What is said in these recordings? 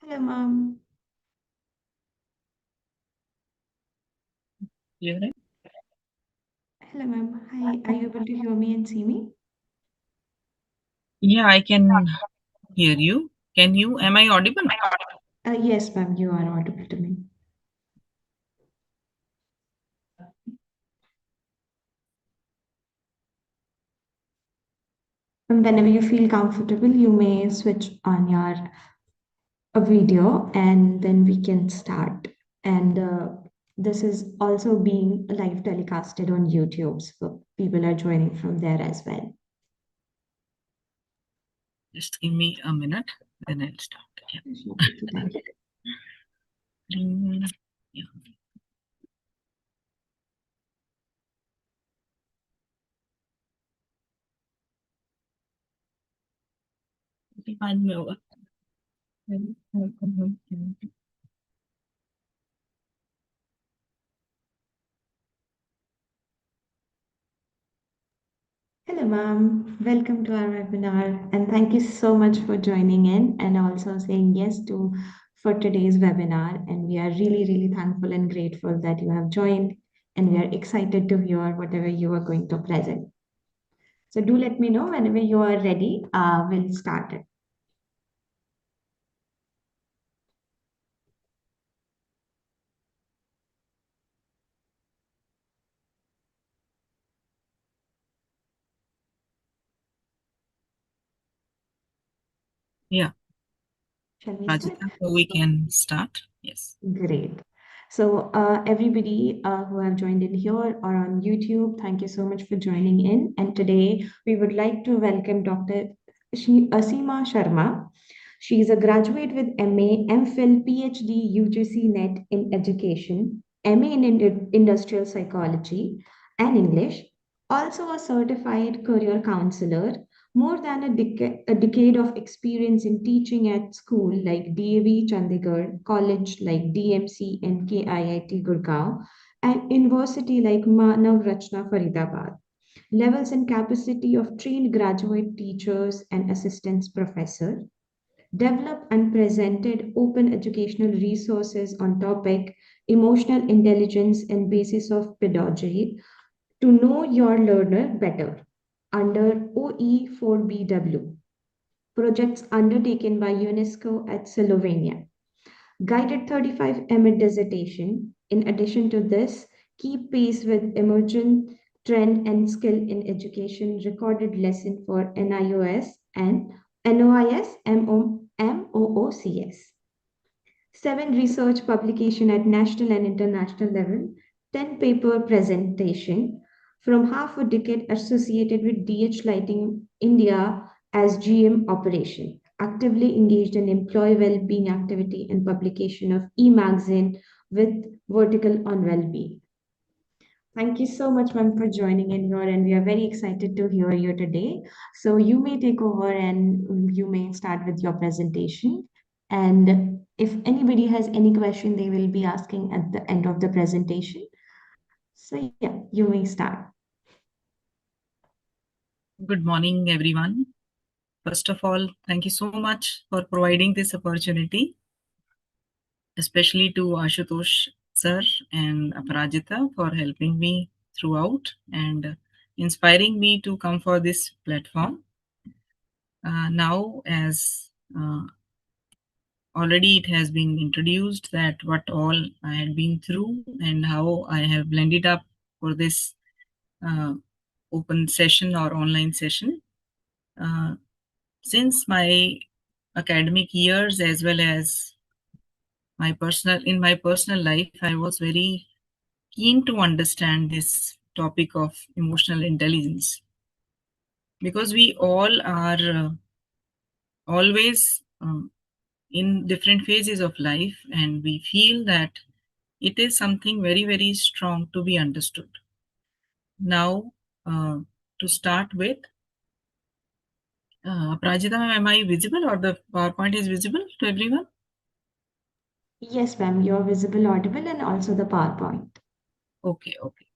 Hello, ma'am. Hearing? Hello, ma'am. Hi, are you able to hear me and see me? Yeah, I can hear you. Can you? Am I audible? Yes, ma'am, you are audible to me. And whenever you feel comfortable, you may switch on your video and then we can start. And this is also being live telecasted on YouTube, so people are joining from there as well. Just give me a minute, then I'll start. Yeah. Sure, take your time. Mm, yeah. Okay, fine, me over. Hello, ma'am. Welcome to our webinar, and thank you so much for joining in and also saying yes to for today's webinar. And we are really, really thankful and grateful that you have joined, and we are excited to hear whatever you are going to present. So do let me know whenever you are ready. We'll start it. Yeah, Shall we start? Rajita, so we can start. Yes. Great. So, everybody who have joined in here or on YouTube, thank you so much for joining in. And today we would like to welcome Dr. Asima Sharma. She is a graduate with MA, MPhil, PhD, UGC NET in Education, MA in Industrial Psychology and English, also a certified career counselor, more than a decade of experience in teaching at school like DAV Chandigarh, college like DMC and KIIT Gurgaon, and university like Manav Rachna Faridabad. Levels and capacity of trained graduate teachers and assistants professor. Developed and presented open educational resources on topic emotional intelligence and basis of pedagogy to know your learner better under OE4BW, projects undertaken by UNESCO at Slovenia. Guided 35 MA dissertation. In addition to this, keep pace with emergent trend and skill in education recorded lesson for NIOS and NOIS MOOCS. 7 research publication at national and international level, 10 paper presentation, from half a decade associated with DH Lighting India as GM operation, actively engaged in employee well-being activity and publication of e-magazine with vertical on well-being. Thank you so much, ma'am, for joining in here, and we are very excited to hear you today. So you may take over and you may start with your presentation. And if anybody has any question, they will be asking at the end of the presentation. So yeah, you may start. Good morning, everyone. First of all, thank you so much for providing this opportunity, especially to Ashutosh sir and Aparajita for helping me throughout and inspiring me to come for this platform. Now, as already it has been introduced that what all I had been through and how I have blended up for this uh, open session or online session. Uh, since my academic years as well as my personal life, I was very keen to understand this topic of emotional intelligence because we all are always in different phases of life and we feel that it is something very, very strong to be understood. Now, to start with, Prajita, ma'am, am I visible or the PowerPoint is visible to everyone? Yes, ma'am, you're visible, audible, and also the PowerPoint. Okay, okay.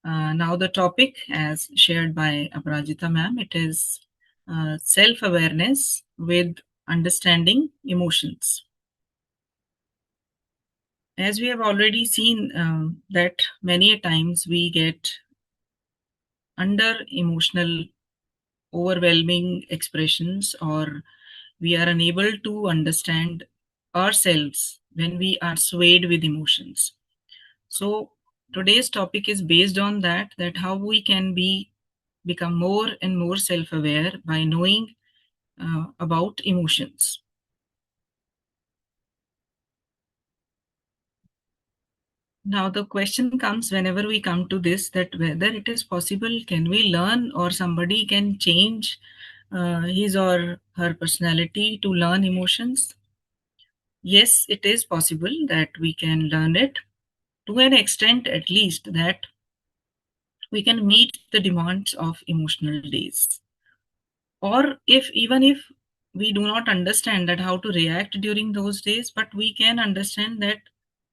Now the topic as shared by Aparajita ma'am, it is self-awareness with understanding emotions. as we have already seen that many a times we get under emotional overwhelming expressions, or we are unable to understand ourselves when we are swayed with emotions. So today's topic is based on that how we can become more and more self-aware by knowing about emotions. Now the question comes whenever we come to this, that whether it is possible, can we learn, or somebody can change his or her personality to learn emotions? Yes, it is possible that we can learn it to an extent, at least, that we can meet the demands of emotional days. Or if even if we do not understand that how to react during those days, but we can understand that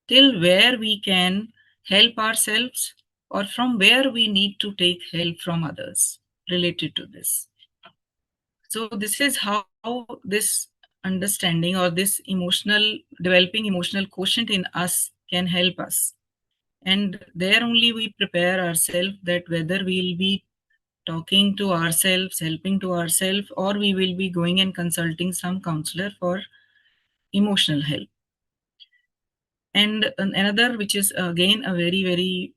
till where we can help ourselves, or from where we need to take help from others related to this. So this is how this understanding, or this emotional developing emotional quotient in us, can help us. And there only we prepare ourselves that whether we'll be talking to ourselves, helping to ourselves, or we will be going and consulting some counselor for emotional help. And another, which is again a very, very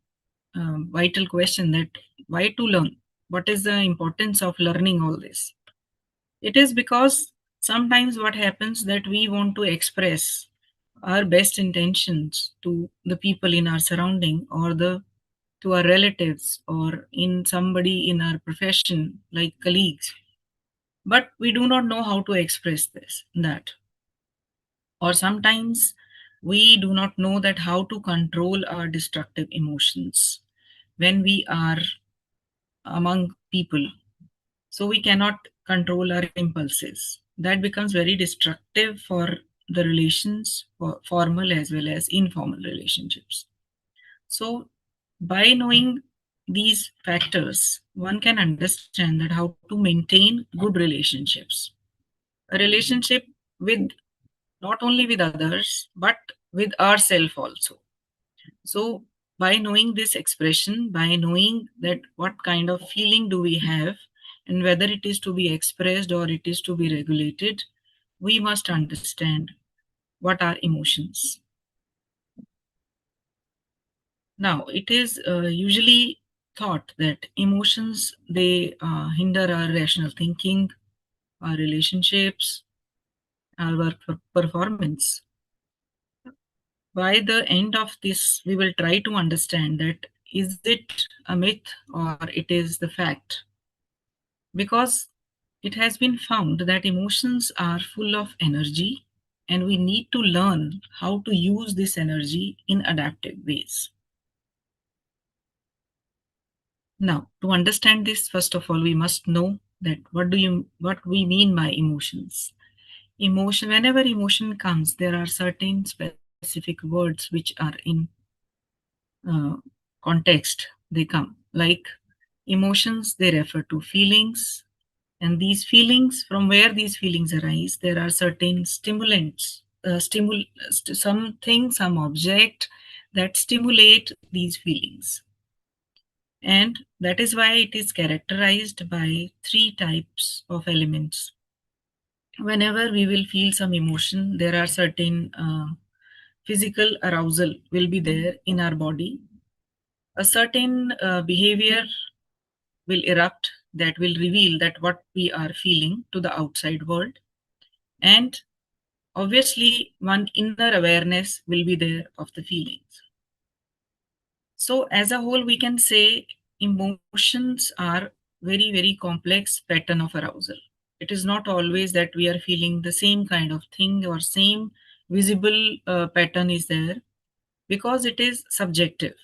vital question, that why to learn? What is the importance of learning all this? It is because sometimes what happens, that we want to express our best intentions to the people in our surrounding, or the to our relatives, or in somebody in our profession like colleagues, but we do not know how to express this that. Or sometimes we do not know that how to control our destructive emotions when we are among people. So we cannot control our impulses. That becomes very destructive for the relations, for formal as well as informal relationships. So by knowing these factors, one can understand that how to maintain good relationships. A relationship with, not only with others, but with ourself also. So by knowing this expression, by knowing that what kind of feeling do we have, and whether it is to be expressed or it is to be regulated, we must understand what are emotions. Now, it is usually thought that emotions, they hinder our rational thinking, our relationships, our work performance. By the end of this, we will try to understand that is it a myth or it is the fact. Because it has been found that emotions are full of energy, and we need to learn how to use this energy in adaptive ways. Now, to understand this, first of all, we must know that what we mean by emotions. Emotion, whenever emotion comes, there are certain specific words which are in uh, context they come. Like emotions, they refer to feelings, and these feelings, from where these feelings arise, there are certain stimulants, something, some object that stimulate these feelings. And that is why it is characterized by three types of elements. Whenever we will feel some emotion, there are certain physical arousal will be there in our body. A certain behavior will erupt that will reveal that what we are feeling to the outside world. And obviously, one inner awareness will be there of the feelings. So, as a whole, we can say emotions are very, very complex pattern of arousal. It is not always that we are feeling the same kind of thing, or same visible pattern is there, because it is subjective.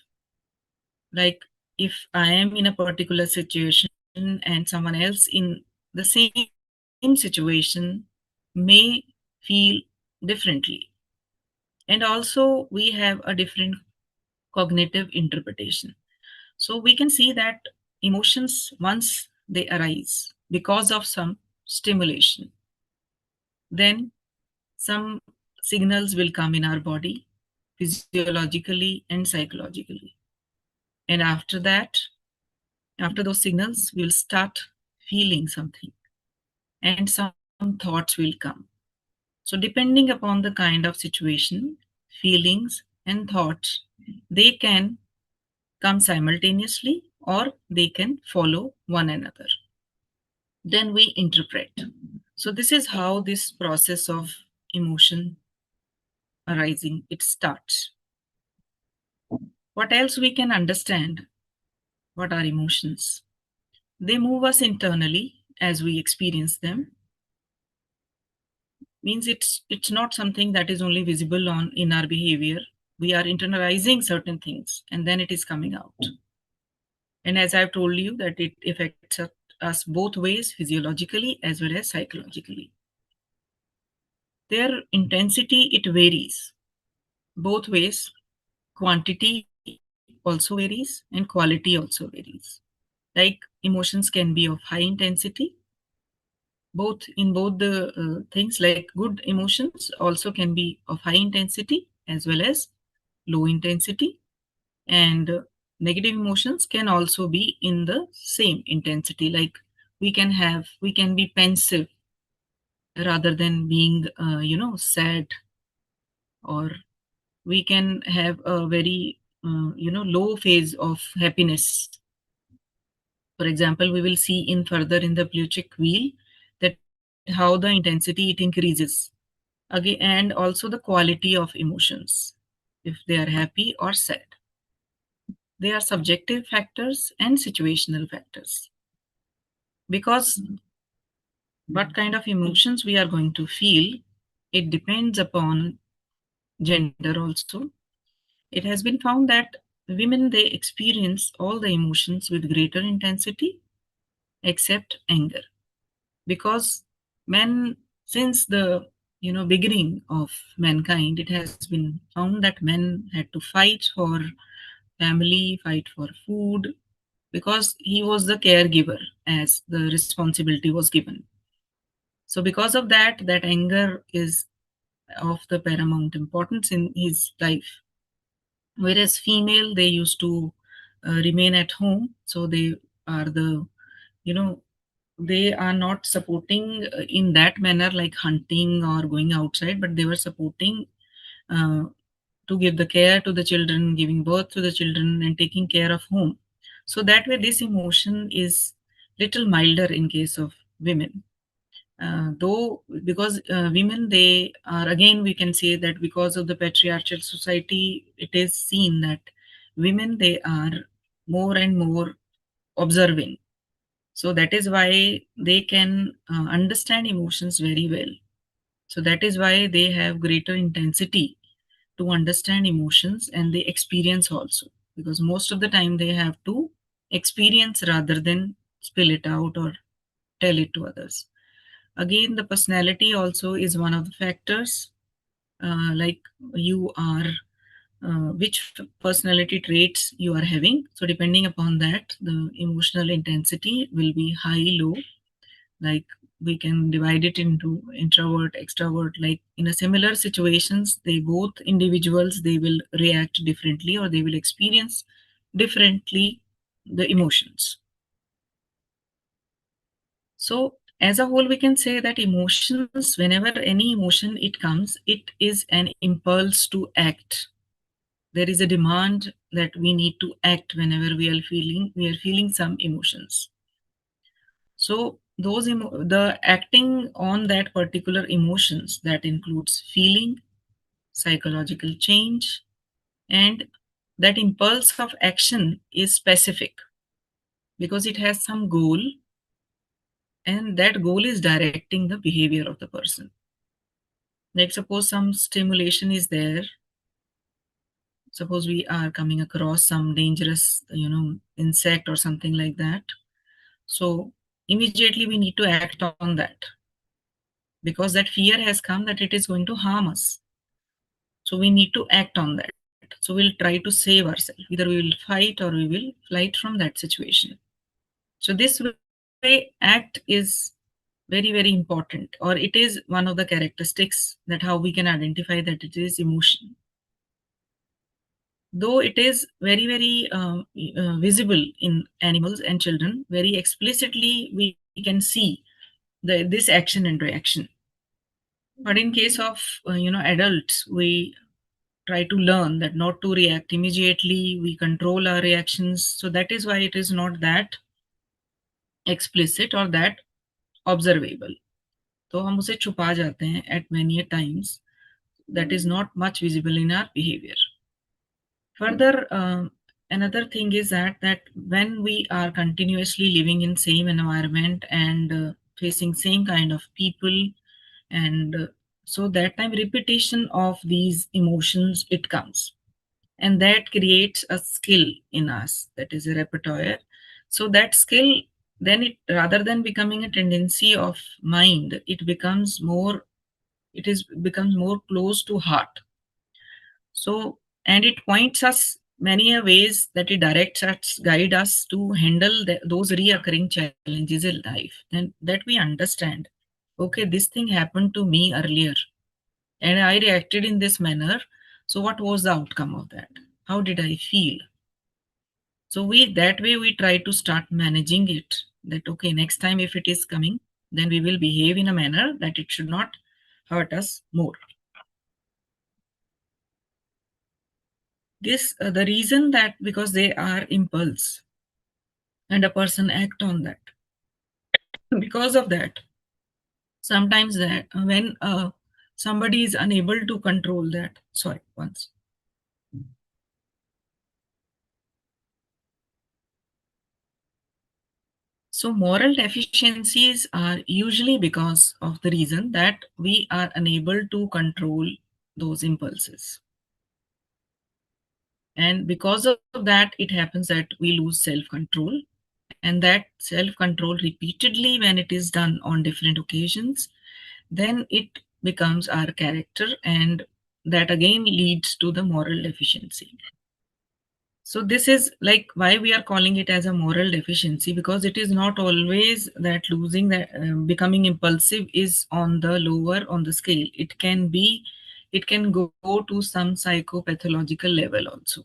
Like if I am in a particular situation and someone else in the same situation may feel differently. And also, we have a different cognitive interpretation. So we can see that emotions, once they arise because of some stimulation, then some signals will come in our body, physiologically and psychologically. And after that, after those signals, we will start feeling something and some thoughts will come. So, depending upon the kind of situation, feelings, and thoughts, they can come simultaneously or they can follow one another. Then we interpret. So, this is how this process of emotion arising it starts. What else we can understand? What are emotions? They move us internally as we experience them. Means it's not something that is only visible on in our behavior. We are internalizing certain things and then it is coming out. And as I've told you that it affects us both ways, physiologically as well as psychologically. Their intensity it varies both ways. Quantity also varies and quality also varies. Like emotions can be of high intensity, both in both the things, like good emotions also can be of high intensity as well as low intensity, and negative emotions can also be in the same intensity. Like we can be pensive rather than being sad, or we can have a very low phase of happiness. For example, we will see in further in the Plutchik wheel that how the intensity it increases again, and also the quality of emotions, if they are happy or sad. They are subjective factors and situational factors, because what kind of emotions we are going to feel, it depends upon gender also. It has been found that women they experience all the emotions with greater intensity except anger, because men, since the beginning of mankind, it has been found that men had to fight for family, fight for food, because he was the caregiver as the responsibility was given. So because of that, that anger is of the paramount importance in his life. Whereas female, they used to remain at home, so they are the you know they are not supporting in that manner like hunting or going outside, but they were supporting uh, to give the care to the children, giving birth to the children, and taking care of home. So that way, this emotion is little milder in case of women. Though because women, they are, again we can say that because of the patriarchal society, it is seen that women they are more and more observing. So that is why they can understand emotions very well. So that is why they have greater intensity to understand emotions, and they experience also, because most of the time they have to experience rather than spill it out or tell it to others. Again, the personality also is one of the factors. Like you are, which personality traits you are having. So depending upon that, the emotional intensity will be high, low. Like we can divide it into introvert, extrovert. Like in a similar situations, they both individuals they will react differently or they will experience differently the emotions. So, as a whole, we can say that emotions, whenever any emotion it comes, it is an impulse to act. There is a demand that we need to act whenever we are feeling some emotions. So, the acting on that particular emotions that includes feeling, psychological change, and that impulse of action is specific because it has some goal, and that goal is directing the behavior of the person. Like suppose some stimulation is there, suppose we are coming across some dangerous insect or something like that, so immediately we need to act on that, because that fear has come that it is going to harm us. So we need to act on that, so we'll try to save ourselves. Either we will fight or we will flight from that situation. So this way act is very very important, or it is one of the characteristics that how we can identify that it is emotion. though it is very, very visible in animals and children, very explicitly we can see this action and reaction. But in case of adults, we try to learn that not to react immediately. We control our reactions, so that is why it is not that explicit or that observable. तो हम उसे छुपा जाते हैं at many a times. That is not much visible in our behavior. Further, another thing is that when we are continuously living in same environment and facing same kind of people, and so that time repetition of these emotions it comes, and that creates a skill in us, that is a repertoire. So that skill, then it, rather than becoming a tendency of mind, it becomes more close to heart. So, and it points us many a ways, that it directs us, guide us to handle those reoccurring challenges in life, and that we understand, okay, this thing happened to me earlier and I reacted in this manner. So what was the outcome of that? How did I feel? So we, that way we try to start managing it, that okay, next time if it is coming, then we will behave in a manner that it should not hurt us more. This the reason that because they are impulse and a person act on that. Because of that, sometimes that when somebody is unable to control that, sorry, once. So moral deficiencies are usually because of the reason that we are unable to control those impulses. And because of that, it happens that we lose self-control, and that self-control repeatedly when it is done on different occasions, then it becomes our character, and that again leads to the moral deficiency. So this is like why we are calling it as a moral deficiency, because it is not always that losing that becoming impulsive is on the lower on the scale. It can be, it can go to some psychopathological level also,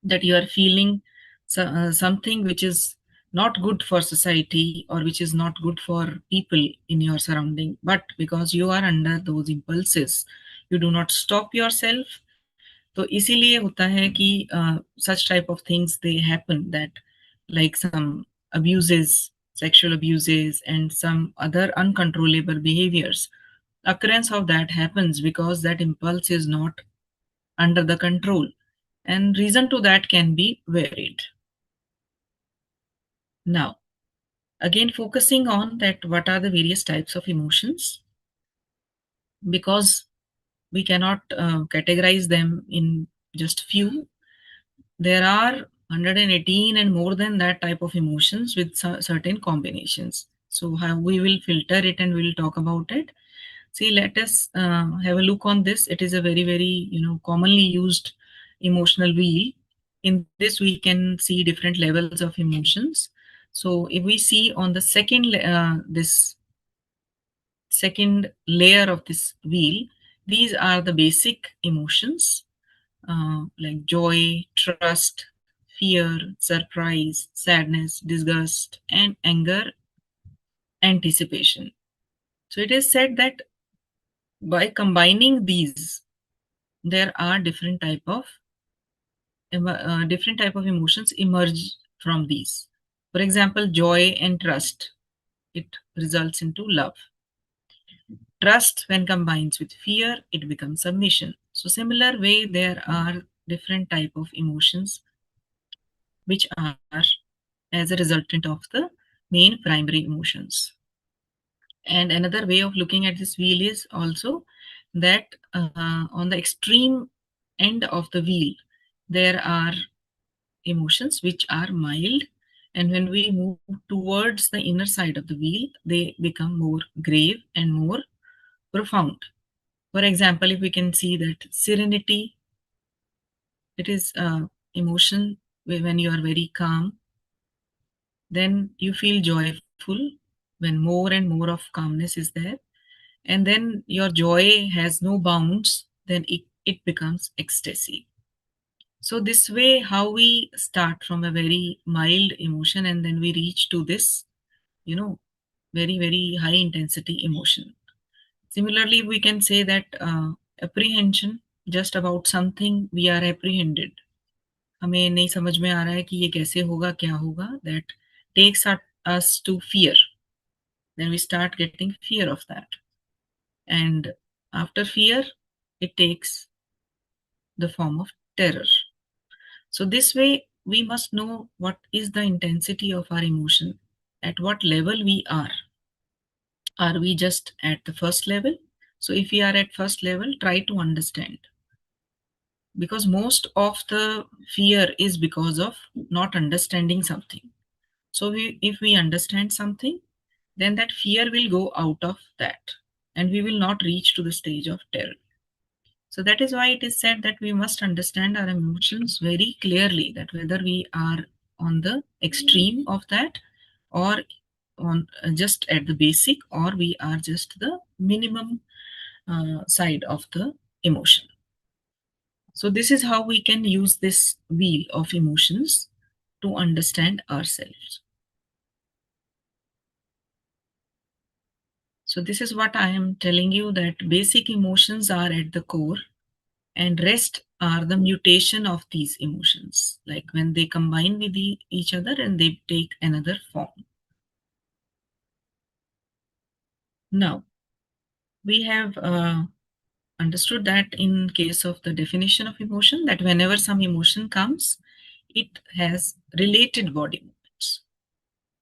that you are feeling something which is not good for society or which is not good for people in your surrounding, but because you are under those impulses, you do not stop yourself. तो इसीलिए होता है कि such type of things they happen, that like some abuses, sexual abuses and some other uncontrollable behaviors, occurrence of that happens because that impulse is not under the control, and reason to that can be varied. Now, again focusing on that what are the various types of emotions, because we cannot categorize them in just few. There are 118 and more than that type of emotions with certain combinations. So how we will filter it and we'll talk about it. See, let us have a look on this. It is a very, very, commonly used emotional wheel. In this, we can see different levels of emotions. So if we see on the this second layer of this wheel, these are the basic emotions, like joy, trust, fear, surprise, sadness, disgust, and anger, anticipation. So it is said that by combining these, there are different type of emotions emerge from these. For example, joy and trust, it results into love. Trust, when combines with fear, it becomes submission. So similar way, there are different type of emotions which are as a resultant of the main primary emotions. And another way of looking at this wheel is also that on the extreme end of the wheel, there are emotions which are mild. And when we move towards the inner side of the wheel, they become more grave and more profound. For example, if we can see that serenity, it is emotion when you are very calm, then you feel joyful when more and more of calmness is there. And then your joy has no bounds, then it becomes ecstasy. So this way, how we start from a very mild emotion and then we reach to this, very, very high intensity emotion. Similarly, we can say that apprehension, just about something we are apprehended. हमें नहीं समझ में आ रहा है कि ये कैसे होगा, क्या होगा, that takes us to fear. Then we start getting fear of that. And after fear, it takes the form of terror. So this way, we must know what is the intensity of our emotion, at what level we are. Are we just at the first level? So if we are at first level, try to understand. Because most of the fear is because of not understanding something. So if we understand something, then that fear will go out of that and we will not reach to the stage of terror. So that is why it is said that we must understand our emotions very clearly, that whether we are on the extreme of that or on just at the basic, or we are just the minimum side of the emotion. So this is how we can use this wheel of emotions to understand ourselves. So this is what I am telling you, that basic emotions are at the core and rest are the mutation of these emotions, like when they combine with each other and they take another form. Now, we have understood that in case of the definition of emotion, that whenever some emotion comes, it has related body movements.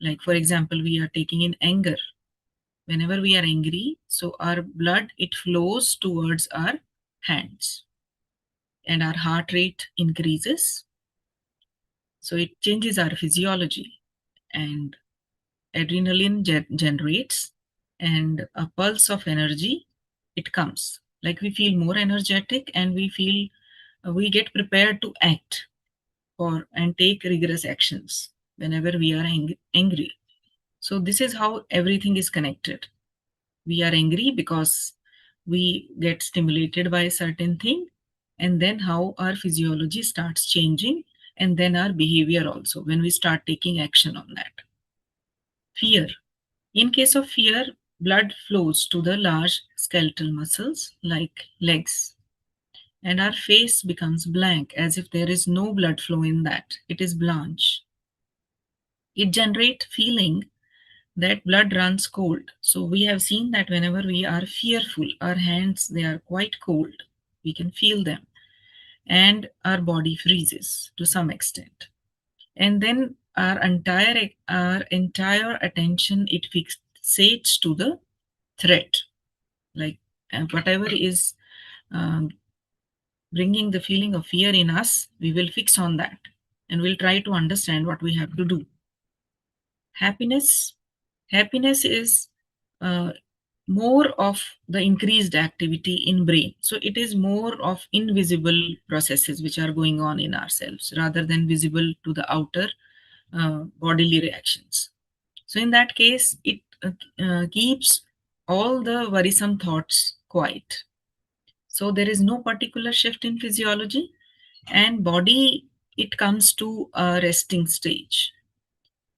Like for example, we are taking in anger. Whenever we are angry, so our blood, it flows towards our hands and our heart rate increases. So it changes our physiology and adrenaline generates and a pulse of energy, it comes. Like we feel more energetic and we get prepared to act for and take rigorous actions whenever we are angry. So this is how everything is connected. We are angry because we get stimulated by a certain thing, and then how our physiology starts changing, and then our behavior also when we start taking action on that. Fear. In case of fear, blood flows to the large skeletal muscles like legs, and our face becomes blank as if there is no blood flow in that. It is blanch. It generates feeling that blood runs cold. So we have seen that whenever we are fearful, our hands, they are quite cold. We can feel them. And our body freezes to some extent. And then our entire attention, it fixates to the threat. Like whatever is um, bringing the feeling of fear in us, we will fix on that and we'll try to understand what we have to do. Happiness is more of the increased activity in brain. So it is more of invisible processes which are going on in ourselves rather than visible to the outer bodily reactions. So in that case, it keeps all the worrisome thoughts quiet. So there is no particular shift in physiology, and body, it comes to a resting stage.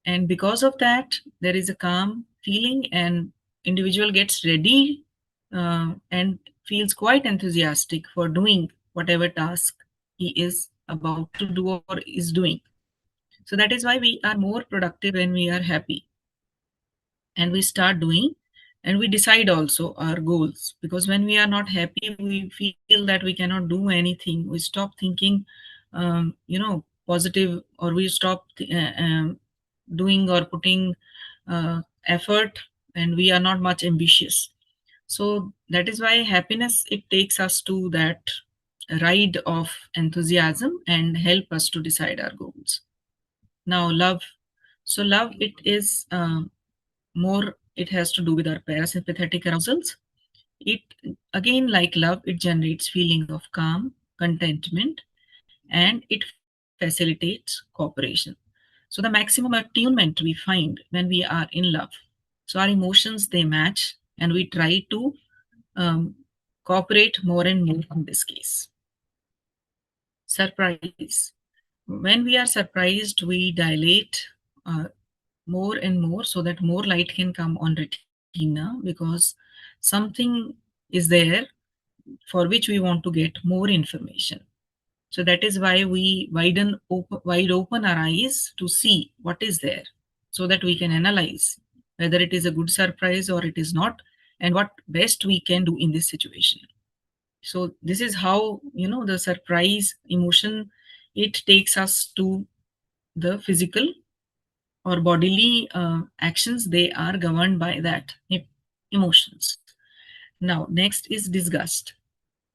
And because of that, there is a calm feeling and individual gets ready and feels quite enthusiastic for doing whatever task he is about to do or is doing. So that is why we are more productive when we are happy and we start doing, and we decide also our goals, because when we are not happy we feel that we cannot do anything. We stop thinking positive, or we stop doing or putting effort, and we are not much ambitious. So that is why happiness, it takes us to that ride of enthusiasm and help us to decide our goals. Now love. So love, it is more, it has to do with our parasympathetic arousals. It, again, like love, it generates feeling of calm, contentment, and it facilitates cooperation. So the maximum attunement we find when we are in love. So our emotions, they match, and we try to um, cooperate more and more in this case. surprise. When we are surprised, we dilate more and more so that more light can come on retina, because something is there for which we want to get more information. So that is why we wide open our eyes to see what is there, so that we can analyze whether it is a good surprise or it is not, and what best we can do in this situation. So this is how, the surprise emotion, it takes us to the physical or bodily actions. They are governed by that emotions. Now next is disgust.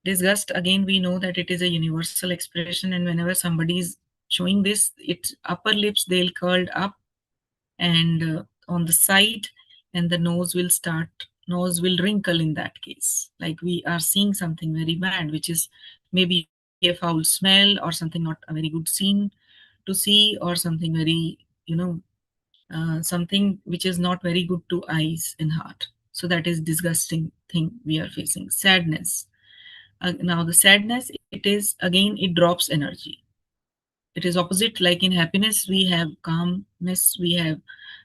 Disgust, again, we know that it is a universal expression, and whenever somebody is showing this, its upper lips, they'll curled up, and on the side, and the nose will wrinkle in that case, like we are seeing something very bad, which is maybe a foul smell or something not a very good scene to see, or something very, something which is not very good to eyes and heart. So that is disgusting thing we are facing. Sadness. Now the sadness, it is again, it drops energy. It is opposite. Like in happiness, we have calmness, we have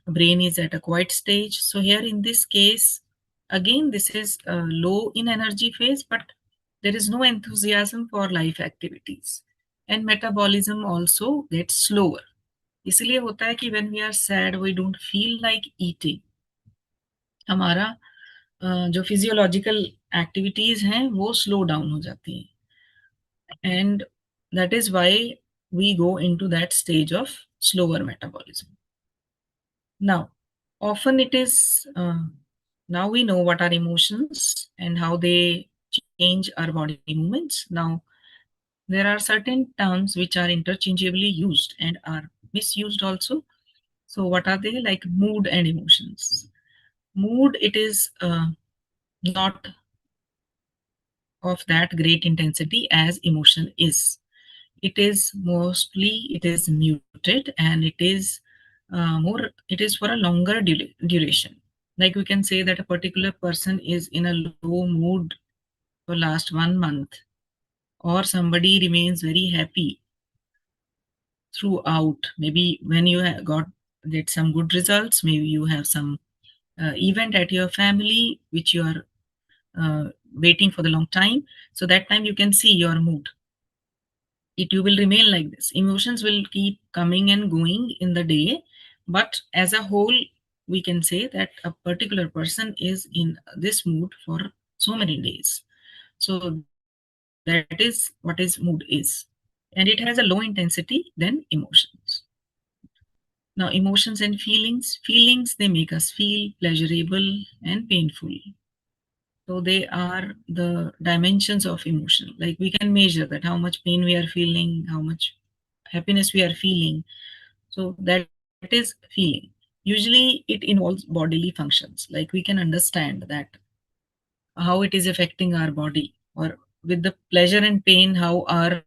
brain is at a quiet stage. So here in this case, again, this is low in energy phase, but there is no enthusiasm for life activities, and metabolism also gets slower. इसलिए होता है कि when we are sad, we don't feel like eating. हमारा जो physiological activities हैं वो slow down हो जाती हैं, and that is why we go into that stage of slower metabolism. Now, often it is, now we know what are emotions and how they change our body movements. Now, there are certain terms which are interchangeably used and are misused also. So, what are they? Like mood and emotions. Mood, it is not of that great intensity as emotion is. It is mostly, it is muted, and it is it is for a longer duration. Like we can say that a particular person is in a low mood for last 1 month, or somebody remains very happy throughout. Maybe when you have get some good results, maybe you have some event at your family which you are waiting for the long time. So that time you can see your mood. You will remain like this. Emotions will keep coming and going in the day, but as a whole, we can say that a particular person is in this mood for so many days. So that is what is mood is, and it has a low intensity than emotions. Now, emotions and feelings, they make us feel pleasurable and painful. So they are the dimensions of emotion. Like we can measure that how much pain we are feeling, how much happiness we are feeling. So that is feeling. Usually it involves bodily functions. Like we can understand that how it is affecting our body, or with the pleasure and pain, how our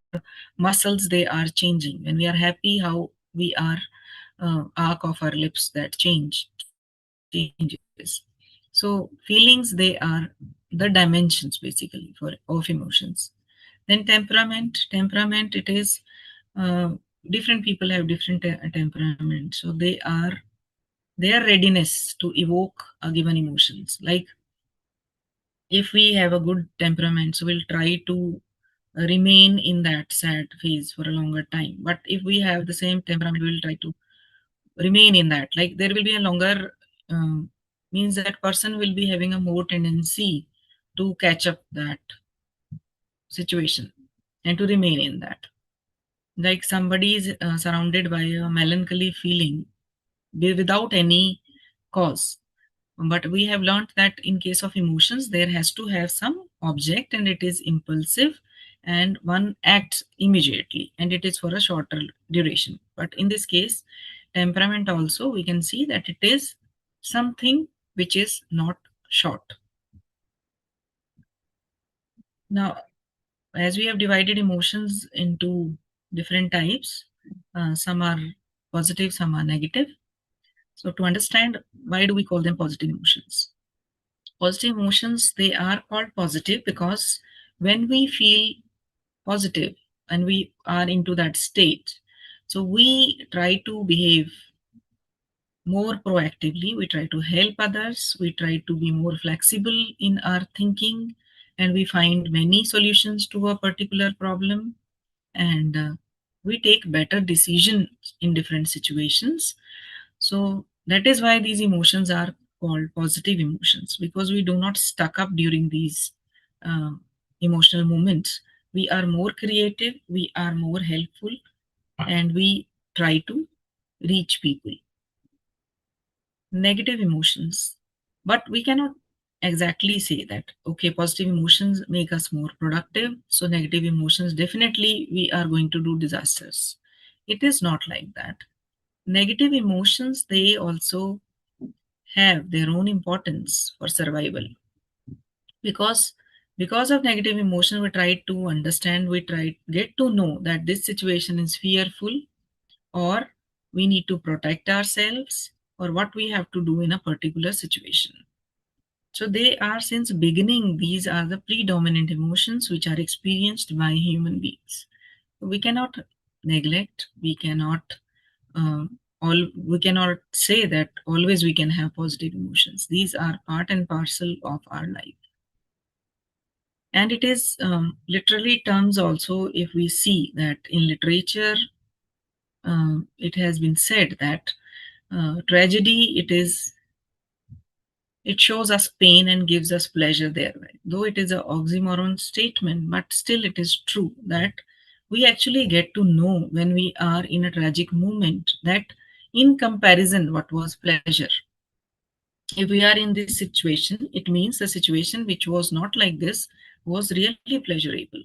muscles they are changing. When we are happy, how we are arc of our lips that changes. So feelings, they are the dimensions basically of emotions. Then temperament, it is uh, different people have different temperament. So their readiness to evoke a given emotions. Like if we have a good temperament, so we'll try to remain in that sad phase for a longer time. But if we have the same temperament, we'll try to remain in that. Like there will be a longer, means that person will be having a more tendency to catch up that situation and to remain in that. Like somebody is surrounded by a melancholy feeling without any cause. But we have learned that in case of emotions, there has to have some object, and it is impulsive, and one acts immediately, and it is for a shorter duration. But in this case, temperament also, we can see that it is something which is not short. Now, as we have divided emotions into different types, some are positive, some are negative. So to understand, why do we call them positive emotions? Positive emotions, they are called positive because when we feel positive, and we are into that state. So we try to behave more proactively, we try to help others, we try to be more flexible in our thinking, and we find many solutions to a particular problem, and we take better decisions in different situations. So that is why these emotions are called positive emotions, because we do not stuck up during these uh, emotional moments. We are more creative, we are more helpful, and we try to reach people. Negative emotions, but we cannot exactly say that okay, positive emotions make us more productive, so negative emotions definitely we are going to do disasters. It is not like that. Negative emotions, they also have their own importance for survival, because of negative emotion we try to understand, we try get to know that this situation is fearful, or we need to protect ourselves, or what we have to do in a particular situation. So they are, since beginning, these are the predominant emotions which are experienced by human beings. We cannot neglect, we cannot we cannot say that always we can have positive emotions. These are part and parcel of our life. And it is literally terms also, if we see that in literature, it has been said that tragedy, it shows us pain and gives us pleasure thereby. Though it is an oxymoron statement, but still it is true that we actually get to know when we are in a tragic moment that in comparison, what was pleasure. If we are in this situation, it means the situation which was not like this was really pleasurable.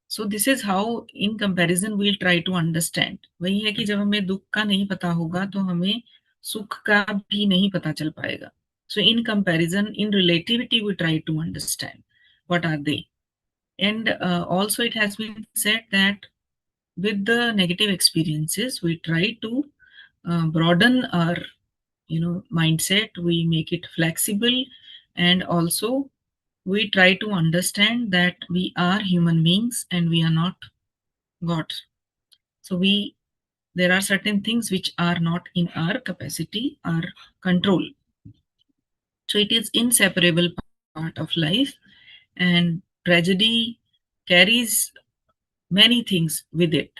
So this is how in comparison we'll try to understand. वही है कि जब हमें दुख का नहीं पता होगा तो हमें सुख का भी नहीं पता चल पाएगा. So in comparison, in relativity, we try to understand what are they. And also it has been said that with the negative experiences, we try to broaden our mindset, we make it flexible, and also we try to understand that we are human beings and we are not God. So there are certain things which are not in our capacity, our control. So it is inseparable part of life, and tragedy carries many things with it,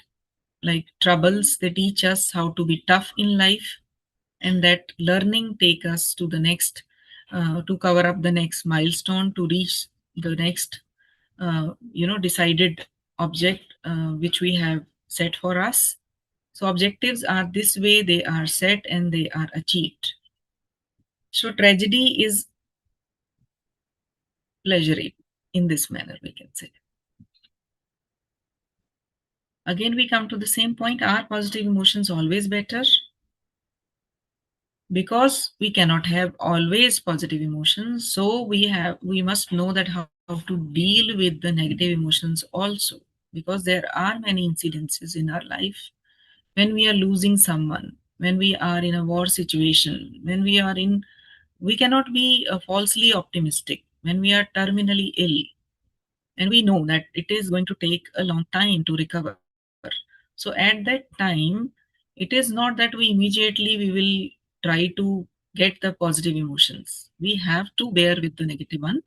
like troubles. They teach us how to be tough in life, and that learning take us to the next, to cover up the next milestone, to reach the next, decided object which we have set for us. So objectives are this way, they are set and they are achieved. So tragedy is pleasurable in this manner, we can say. Again, we come to the same point, are positive emotions always better? Because we cannot have always positive emotions, so we must know that how to deal with the negative emotions also, because there are many incidences in our life when we are losing someone, when we are in a war situation, when we cannot be falsely optimistic, when we are terminally ill and we know that it is going to take a long time to recover. So at that time, it is not that we immediately we will try to get the positive emotions. We have to bear with the negative one.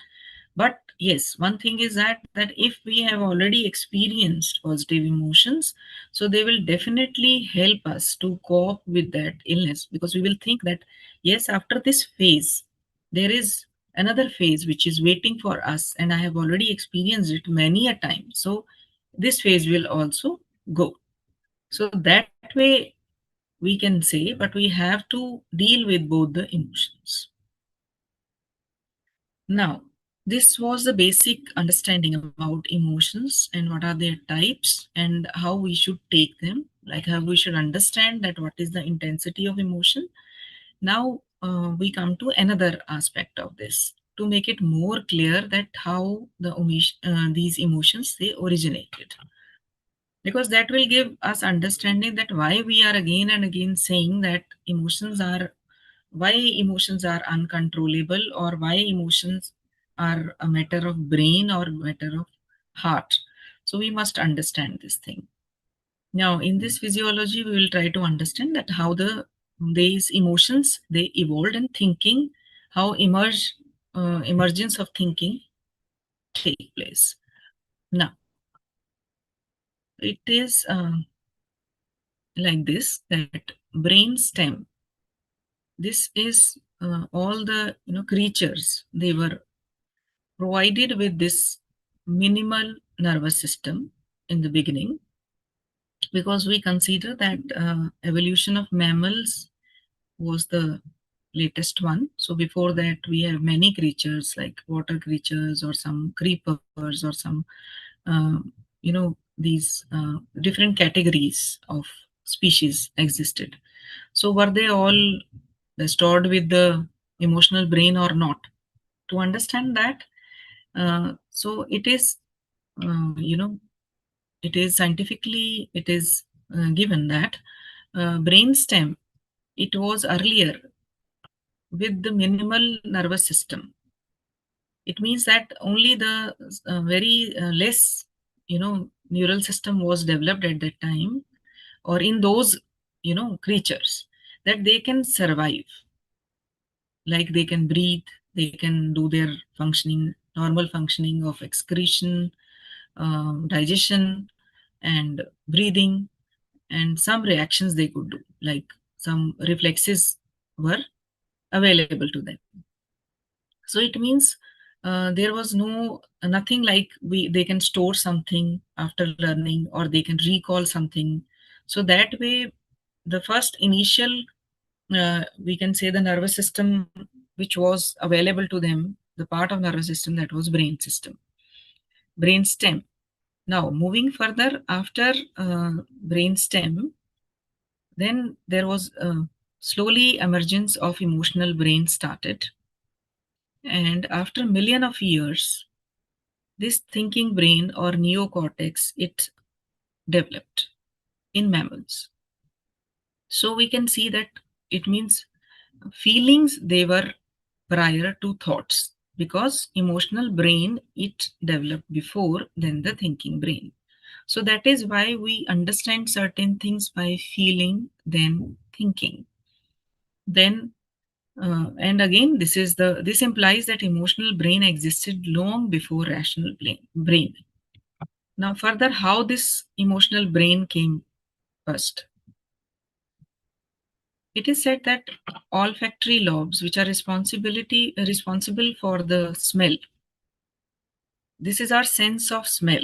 But yes, one thing is that if we have already experienced positive emotions, so they will definitely help us to cope with that illness, because we will think that yes, after this phase, there is another phase which is waiting for us, and I have already experienced it many a time. So this phase will also go. So that way we can say, but we have to deal with both the emotions. Now, this was the basic understanding about emotions and what are their types and how we should take them, like how we should understand that what is the intensity of emotion. Now, we come to another aspect of this to make it more clear that how these emotions they originated, because that will give us understanding that why we are again and again saying that why emotions are uncontrollable, or why emotions are a matter of brain or matter of heart. So we must understand this thing. Now, in this physiology, we will try to understand that how these emotions they evolved and thinking, how emergence of thinking take place. Now, it is like this that brain stem. This is all the creatures. They were provided with this minimal nervous system in the beginning, because we consider that evolution of mammals was the latest one. So before that, we have many creatures like water creatures or some creepers or some, these different categories of species existed. So were they all stored with the emotional brain or not? To understand that, so it is, it is scientifically, it is given that brainstem, it was earlier with the minimal nervous system. It means that only the very less, neural system was developed at that time, or in those, creatures, that they can survive, like they can breathe, they can do their functioning, normal functioning of excretion, digestion, and breathing, and some reactions they could do, like some reflexes were available to them. So it means there was nothing like they can store something after learning, or they can recall something. So that way, the first initial, we can say, the nervous system which was available to them, the part of nervous system, that was brain stem. Now moving further, after brain stem, then there was slowly emergence of emotional brain started, and after million of years, this thinking brain or neocortex, it developed in mammals. So we can see that it means feelings they were prior to thoughts, because emotional brain it developed before than the thinking brain. So that is why we understand certain things by feeling, then thinking. Then and again, this implies that emotional brain existed long before rational brain. Now, further, how this emotional brain came first? It is said that olfactory lobes, which are responsible for the smell, this is our sense of smell,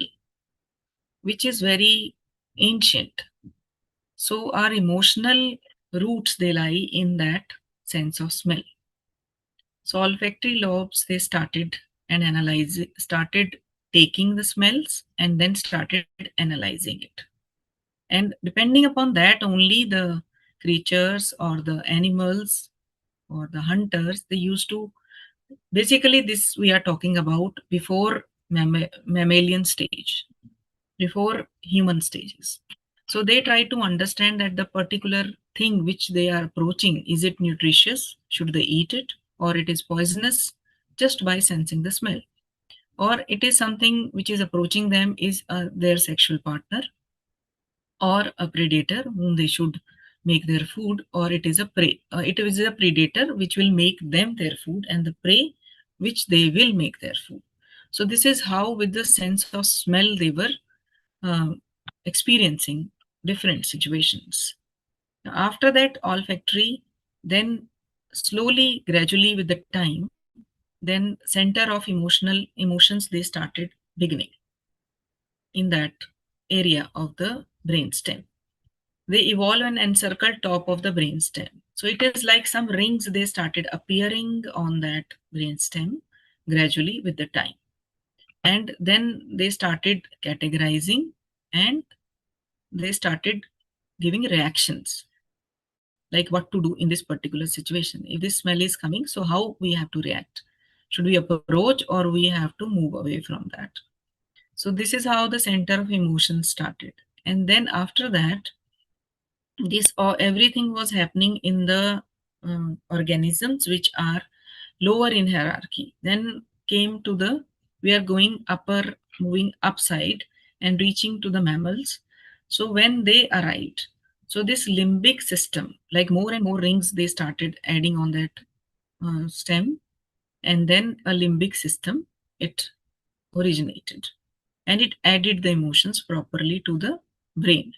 which is very ancient. So our emotional roots they lie in that sense of smell. So olfactory lobes they started taking the smells and then started analyzing it. And depending upon that, only the creatures or the animals or the hunters, they used to, basically this we are talking about before mammalian stage, before human stages. So they try to understand that the particular thing which they are approaching, is it nutritious? Should they eat it? Or it is poisonous, just by sensing the smell? Or it is something which is approaching them is their sexual partner, or a predator whom they should make their food, or it is a prey. It is a predator which will make them their food, and the prey which they will make their food. So this is how, with the sense of smell, they were uh, experiencing different situations. After that, olfactory, then slowly, gradually, with the time, then center of emotions they started beginning in that area of the brainstem. They evolve and encircle top of the brainstem. So it is like some rings they started appearing on that brainstem gradually with the time. And then they started categorizing, and they started giving reactions, like what to do in this particular situation. If this smell is coming, so how we have to react? Should we approach or we have to move away from that? So this is how the center of emotions started. And then after that, this or everything was happening in the organisms which are lower in hierarchy. Then came to the, we are going upper, moving upside, and reaching to the mammals. So when they arrived, so this limbic system, like more and more rings, they started adding on that stem, and then a limbic system it originated, and it added the emotions properly to the brain,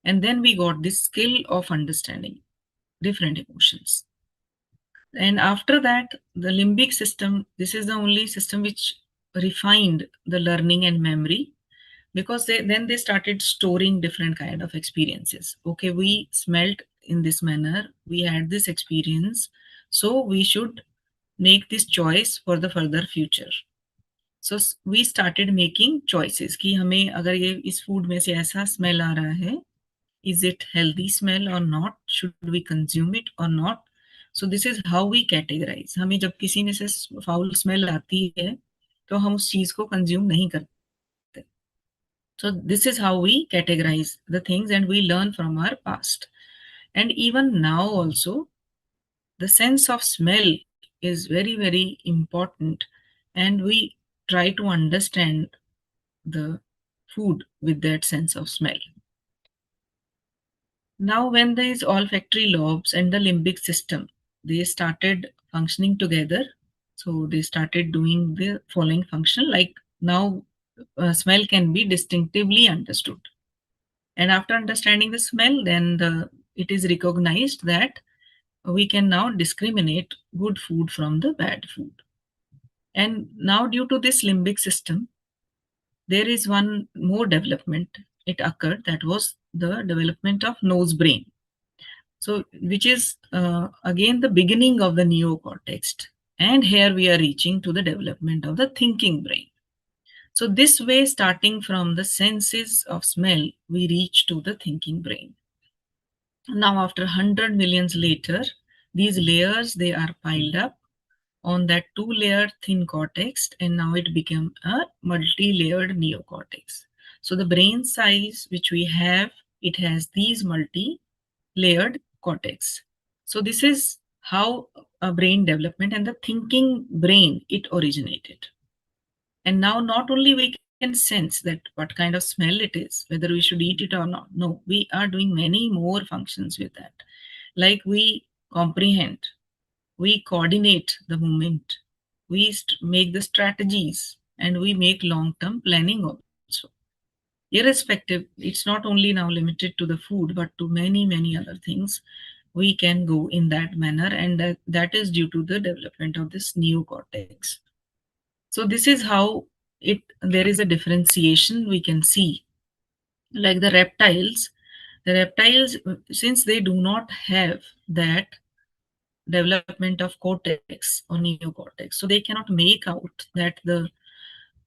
and then we got this skill of understanding different emotions. And after that, the limbic system, this is the only system which refined the learning and memory, because then they started storing different kind of experiences. Okay, we smelt in this manner, we had this experience, so we should make this choice for the further future. So we started making choices कि हमें अगर ये इस food में से ऐसा smell आ रहा है, is it healthy smell or not, should we consume it or not. So this is how we categorize. हमें जब किसी में से फाउल स्मेल आती है तो हम उस चीज को कंज्यूम नहीं करते. So this is how we categorize the things, and we learn from our past. And even now also, the sense of smell is very, very important, and we try to understand the food with that sense of smell. Now, when these olfactory lobes and the limbic system, they started functioning together. So they started doing the following function. Like now, smell can be distinctively understood. And after understanding the smell, then it is recognized that we can now discriminate good food from the bad food. And now, due to this limbic system, there is one more development. It occurred, that was the development of nose brain. So, which is again the beginning of the neocortex. And here we are reaching to the development of the thinking brain. So, this way, starting from the senses of smell, we reach to the thinking brain. Now, after 100 millions later, these layers, they are piled up on that two-layer thin cortex, and now it became a multi-layered neocortex. So the brain size which we have, it has these multi-layered cortex. So this is how a brain development and the thinking brain it originated. And now not only we can sense that what kind of smell it is, whether we should eat it or not. No, we are doing many more functions with that. Like we comprehend, we coordinate the movement, we make the strategies, and we make long-term planning also. Irrespective, it's not only now limited to the food, but to many, many other things. We can go in that manner, and that is due to the development of this neocortex. So this is how there is a differentiation we can see. Like the reptiles, since they do not have that development of cortex or neocortex, so they cannot make out that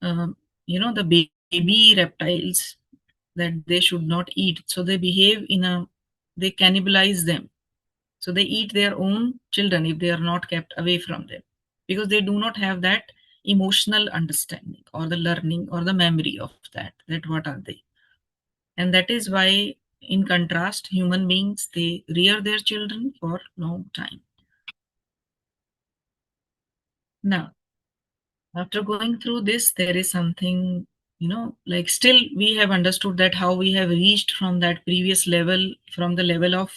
um, the baby reptiles, that they should not eat, so they behave they cannibalize them. So they eat their own children if they are not kept away from them, because they do not have that emotional understanding or the learning or the memory of that what are they. And that is why, in contrast, human beings, they rear their children for long time. Now, after going through this, there is something, like still we have understood that how we have reached from that previous level, from the level of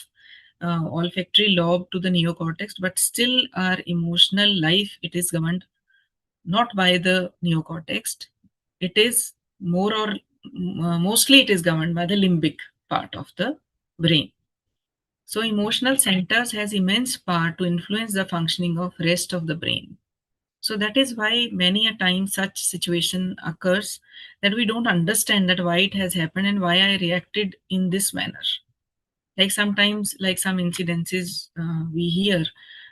olfactory lobe to the neocortex, but still our emotional life, it is governed not by the neocortex. It is mostly it is governed by the limbic part of the brain. So emotional centers has immense power to influence the functioning of rest of the brain. So that is why many a time such situation occurs, that we don't understand that why it has happened and why I reacted in this manner. Like sometimes, like some incidences we hear,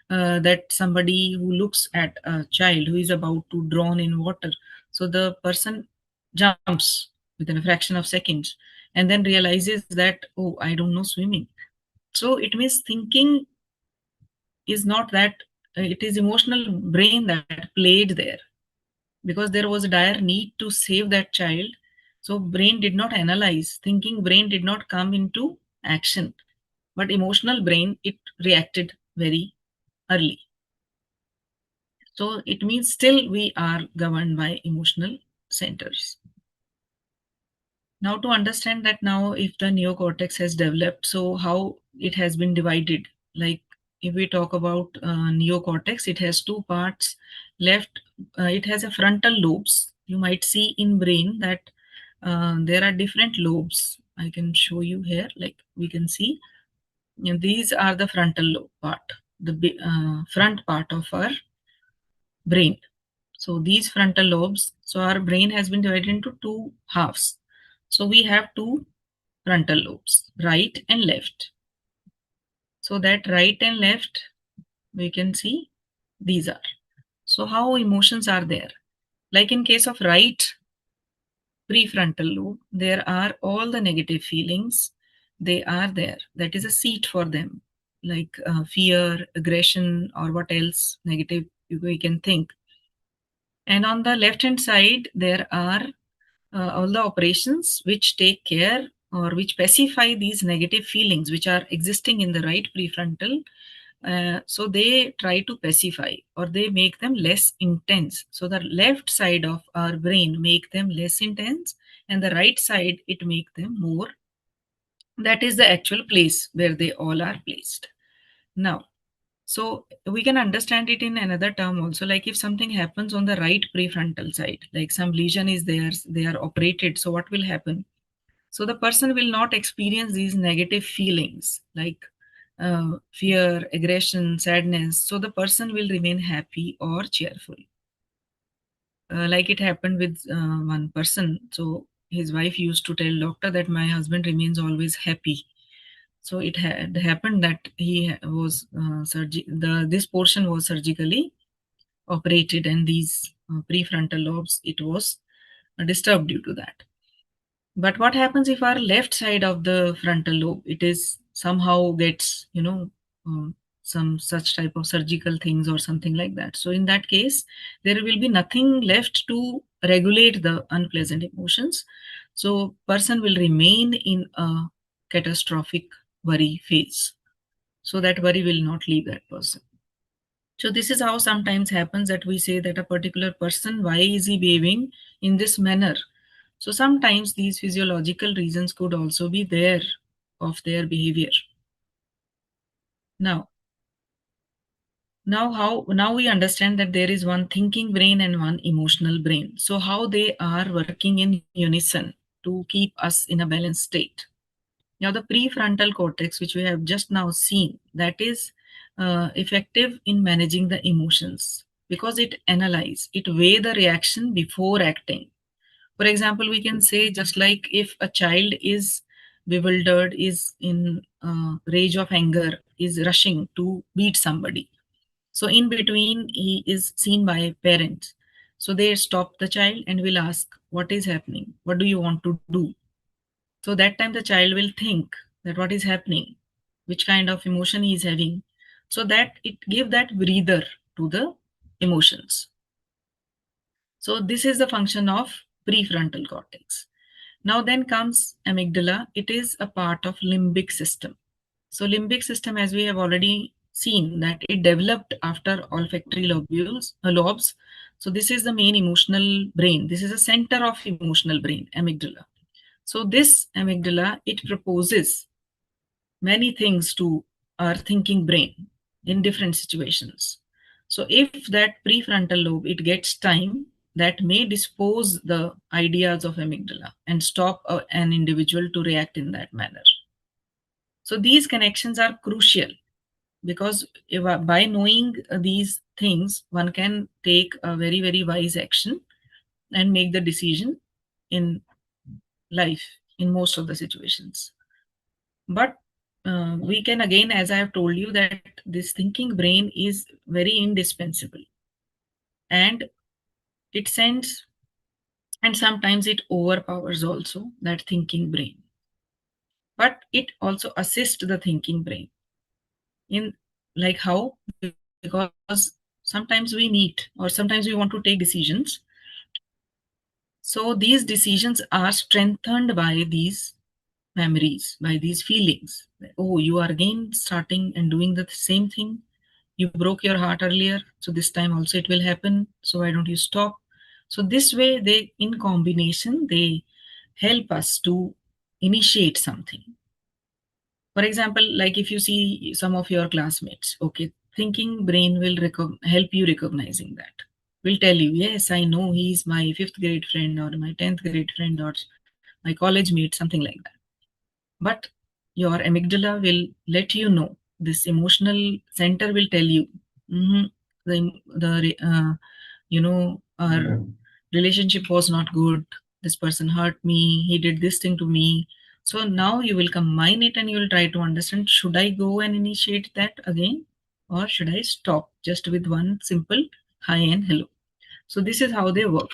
that somebody who looks at a child who is about to drown in water, so the person jumps within a fraction of seconds and then realizes that, oh, I don't know swimming. So it means thinking is not that, it is emotional brain that played there, because there was a dire need to save that child. So brain did not analyze, thinking brain did not come into action, but emotional brain it reacted very early. So it means still we are governed by emotional centers. Now to understand that, now if the neocortex has developed, so how it has been divided. Like if we talk about neocortex, it has two parts. Left, it has a frontal lobes. You might see in brain that there are different lobes. I can show you here, like we can see, and these are the frontal lobe part, the front part of our brain. So these frontal lobes, so our brain has been divided into two halves. So we have two frontal lobes, right and left. So that right and left, we can see these are. So how emotions are there? Like in case of right prefrontal lobe, there are all the negative feelings. They are there. That is a seat for them, like fear, aggression, or what else negative we can think. And on the left hand side, there are all the operations which take care or which pacify these negative feelings which are existing in the right prefrontal. So they try to pacify, or they make them less intense. So the left side of our brain make them less intense, and the right side it make them more. That is the actual place where they all are placed. Now, so we can understand it in another term also, like if something happens on the right prefrontal side, like some lesion is there, they are operated. So what will happen? So the person will not experience these negative feelings like fear, aggression, sadness. So the person will remain happy or cheerful. Like it happened with one person. So his wife used to tell doctor that my husband remains always happy. So it had happened that he was this portion was surgically operated, and these prefrontal lobes, it was disturbed due to that. But what happens if our left side of the frontal lobe, it is somehow gets, some such type of surgical things or something like that. So in that case, there will be nothing left to regulate the unpleasant emotions. So person will remain in a catastrophic worry phase. So that worry will not leave that person. So this is how sometimes happens that we say that a particular person, why is he behaving in this manner? So sometimes these physiological reasons could also be there of their behavior. Now, now we understand that there is one thinking brain and one emotional brain. So how they are working in unison to keep us in a balanced state. Now the prefrontal cortex, which we have just now seen, that is effective in managing the emotions because it analyze, it weigh the reaction before acting. For example, we can say, just like if a child is bewildered, is in rage of anger, is rushing to beat somebody. So in between, he is seen by parents. So they stop the child and will ask, what is happening? What do you want to do? So that time the child will think that what is happening, which kind of emotion he is having, so that it give that breather to the emotions. So this is the function of prefrontal cortex. Now then comes amygdala. It is a part of limbic system. So limbic system, as we have already seen, that it developed after olfactory lobes. So this is the main emotional brain. This is a center of emotional brain, amygdala. So this amygdala, it proposes many things to our thinking brain in different situations. So if that prefrontal lobe, it gets time, that may dispose the ideas of amygdala and stop an individual to react in that manner. So these connections are crucial because if, by knowing these things, one can take a very, very wise action and make the decision in life in most of the situations. But we can again, as I have told you, that this thinking brain is very indispensable, and it sends, and sometimes it overpowers also that thinking brain, but it also assists the thinking brain in, like how, because sometimes we need or sometimes we want to take decisions. So these decisions are strengthened by these memories, by these feelings. Oh, you are again starting and doing the same thing. You broke your heart earlier, so this time also it will happen. So why don't you stop? So this way, they in combination, they help us to initiate something. For example, like if you see some of your classmates, okay, thinking brain will help you recognizing that. Will tell you, yes, I know he's my 5th grade friend or my 10th grade friend or my college mate, something like that. But your amygdala will let you know. This emotional center will tell you, "Mhm, our relationship was not good. This person hurt me. He did this thing to me." So now you will combine it and you will try to understand, should I go and initiate that again? Or should I stop just with one simple hi and hello? So this is how they work.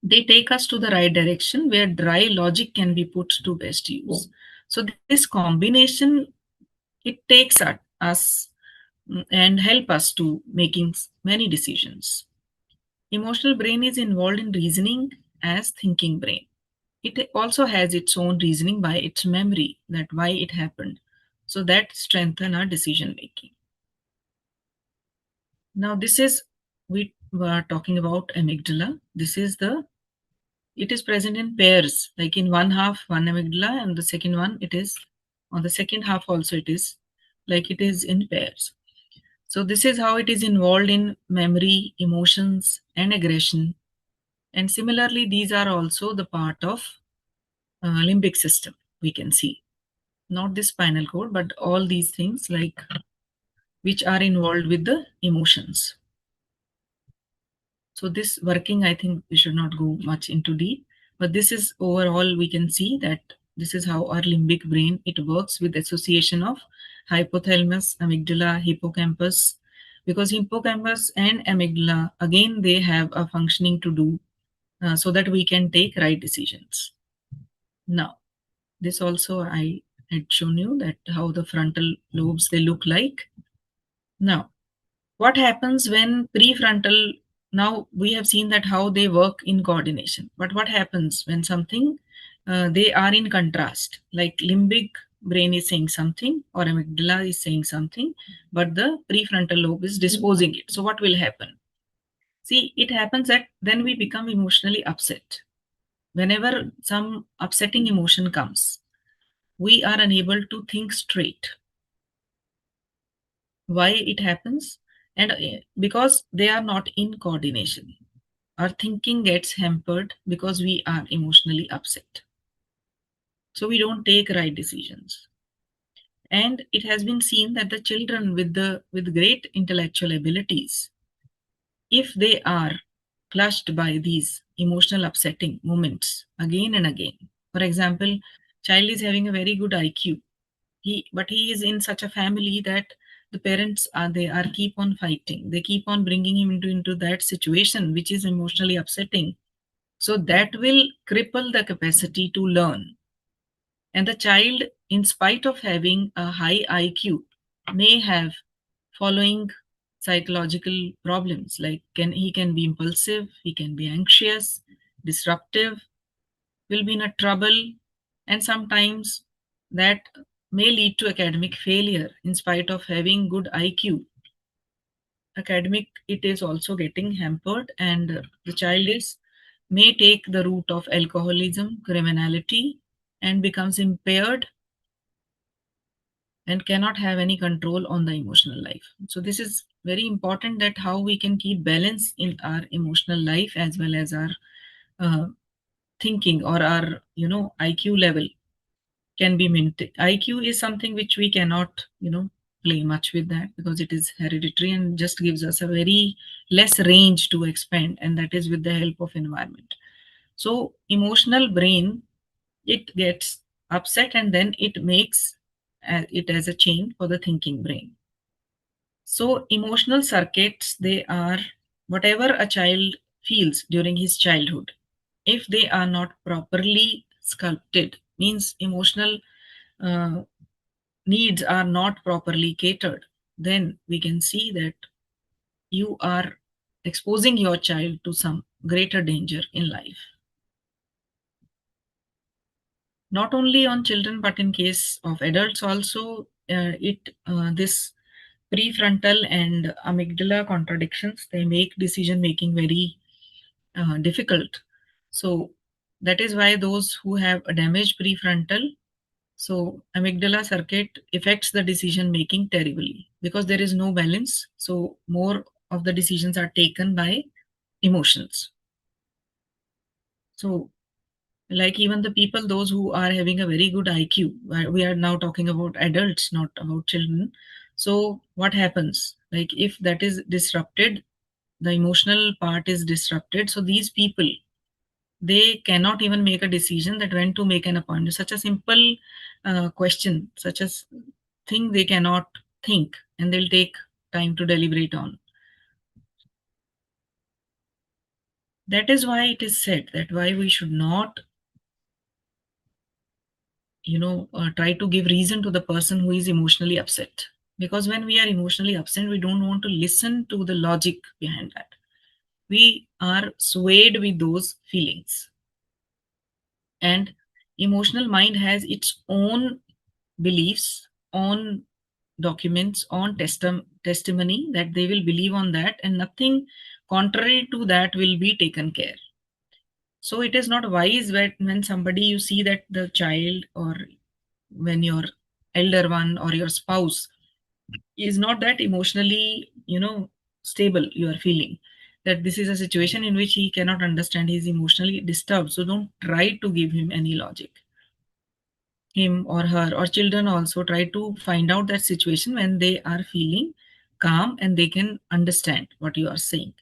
They take us to the right direction where dry logic can be put to best use. So this combination, it takes us and help us to making many decisions. Emotional brain is involved in reasoning as thinking brain. It also has its own reasoning by its memory, that why it happened. So that strengthen our decision making. Now this is, we were talking about amygdala. This is the, it is present in pairs, like in one half one amygdala and the second one, it is on the second half also, it is like it is in pairs. So this is how it is involved in memory, emotions and aggression. And similarly, these are also the part of limbic system, we can see. Not the spinal cord, but all these things like which are involved with the emotions. So this working, I think we should not go much into deep, but this is overall, we can see that this is how our limbic brain, it works with association of hypothalamus, amygdala, hippocampus, because hippocampus and amygdala, again, they have a functioning to do so that we can take right decisions. Now, this also I had shown you that how the frontal lobes, they look like. Now, what happens when prefrontal, now we have seen that how they work in coordination, but what happens when something they are in contrast, like limbic brain is saying something or amygdala is saying something, but the prefrontal lobe is disposing it. So what will happen? See, it happens that then we become emotionally upset. Whenever some upsetting emotion comes, we are unable to think straight. Why it happens? And because they are not in coordination, our thinking gets hampered because we are emotionally upset, so we don't take right decisions. And it has been seen that the children with great intellectual abilities, if they are clutched by these emotional upsetting moments again and again, for example, child is having a very good IQ, but he is in such a family that the parents are, they are keep on fighting, they keep on bringing him into that situation which is emotionally upsetting, so that will cripple the capacity to learn. And the child, in spite of having a high IQ, may have following psychological problems, like he can be impulsive, he can be anxious, disruptive, will be in a trouble, and sometimes that may lead to academic failure in spite of having good IQ. Academic, it is also getting hampered, and the child is may take the route of alcoholism, criminality, and becomes impaired and cannot have any control on the emotional life. So this is very important, that how we can keep balance in our emotional life as well as our uh, thinking or our IQ level can be maintained. IQ is something which we cannot play much with that, because it is hereditary and just gives us a very less range to expand, and that is with the help of environment. So emotional brain, it gets upset and then it makes it as a chain for the thinking brain. So emotional circuits, they are whatever a child feels during his childhood. If they are not properly sculpted, means emotional uh, needs are not properly catered, then we can see that you are exposing your child to some greater danger in life. Not only on children, but in case of adults also, this prefrontal and amygdala contradictions, they make decision making very difficult. So That is why those who have a damaged prefrontal, so amygdala circuit affects the decision making terribly because there is no balance. So more of the decisions are taken by emotions. So like even the people, those who are having a very good IQ, we are now talking about adults, not about children. So what happens? Like if that is disrupted, the emotional part is disrupted. So these people, they cannot even make a decision that when to make an appointment. Such a simple question, such a thing they cannot think, and they'll take time to deliberate on. That is why it is said that why we should not try to give reason to the person who is emotionally upset, because when we are emotionally upset we don't want to listen to the logic behind that. We are swayed with those feelings, and emotional mind has its own beliefs, on documents, on testimony, that they will believe on that, and nothing contrary to that will be taken care. So it is not wise when somebody, you see that the child, or when your elder one or your spouse is not that emotionally stable, you are feeling that this is a situation in which he cannot understand, he is emotionally disturbed, so don't try to give him any logic. Him or her, or children also, try to find out that situation when they are feeling calm and they can understand what you are saying.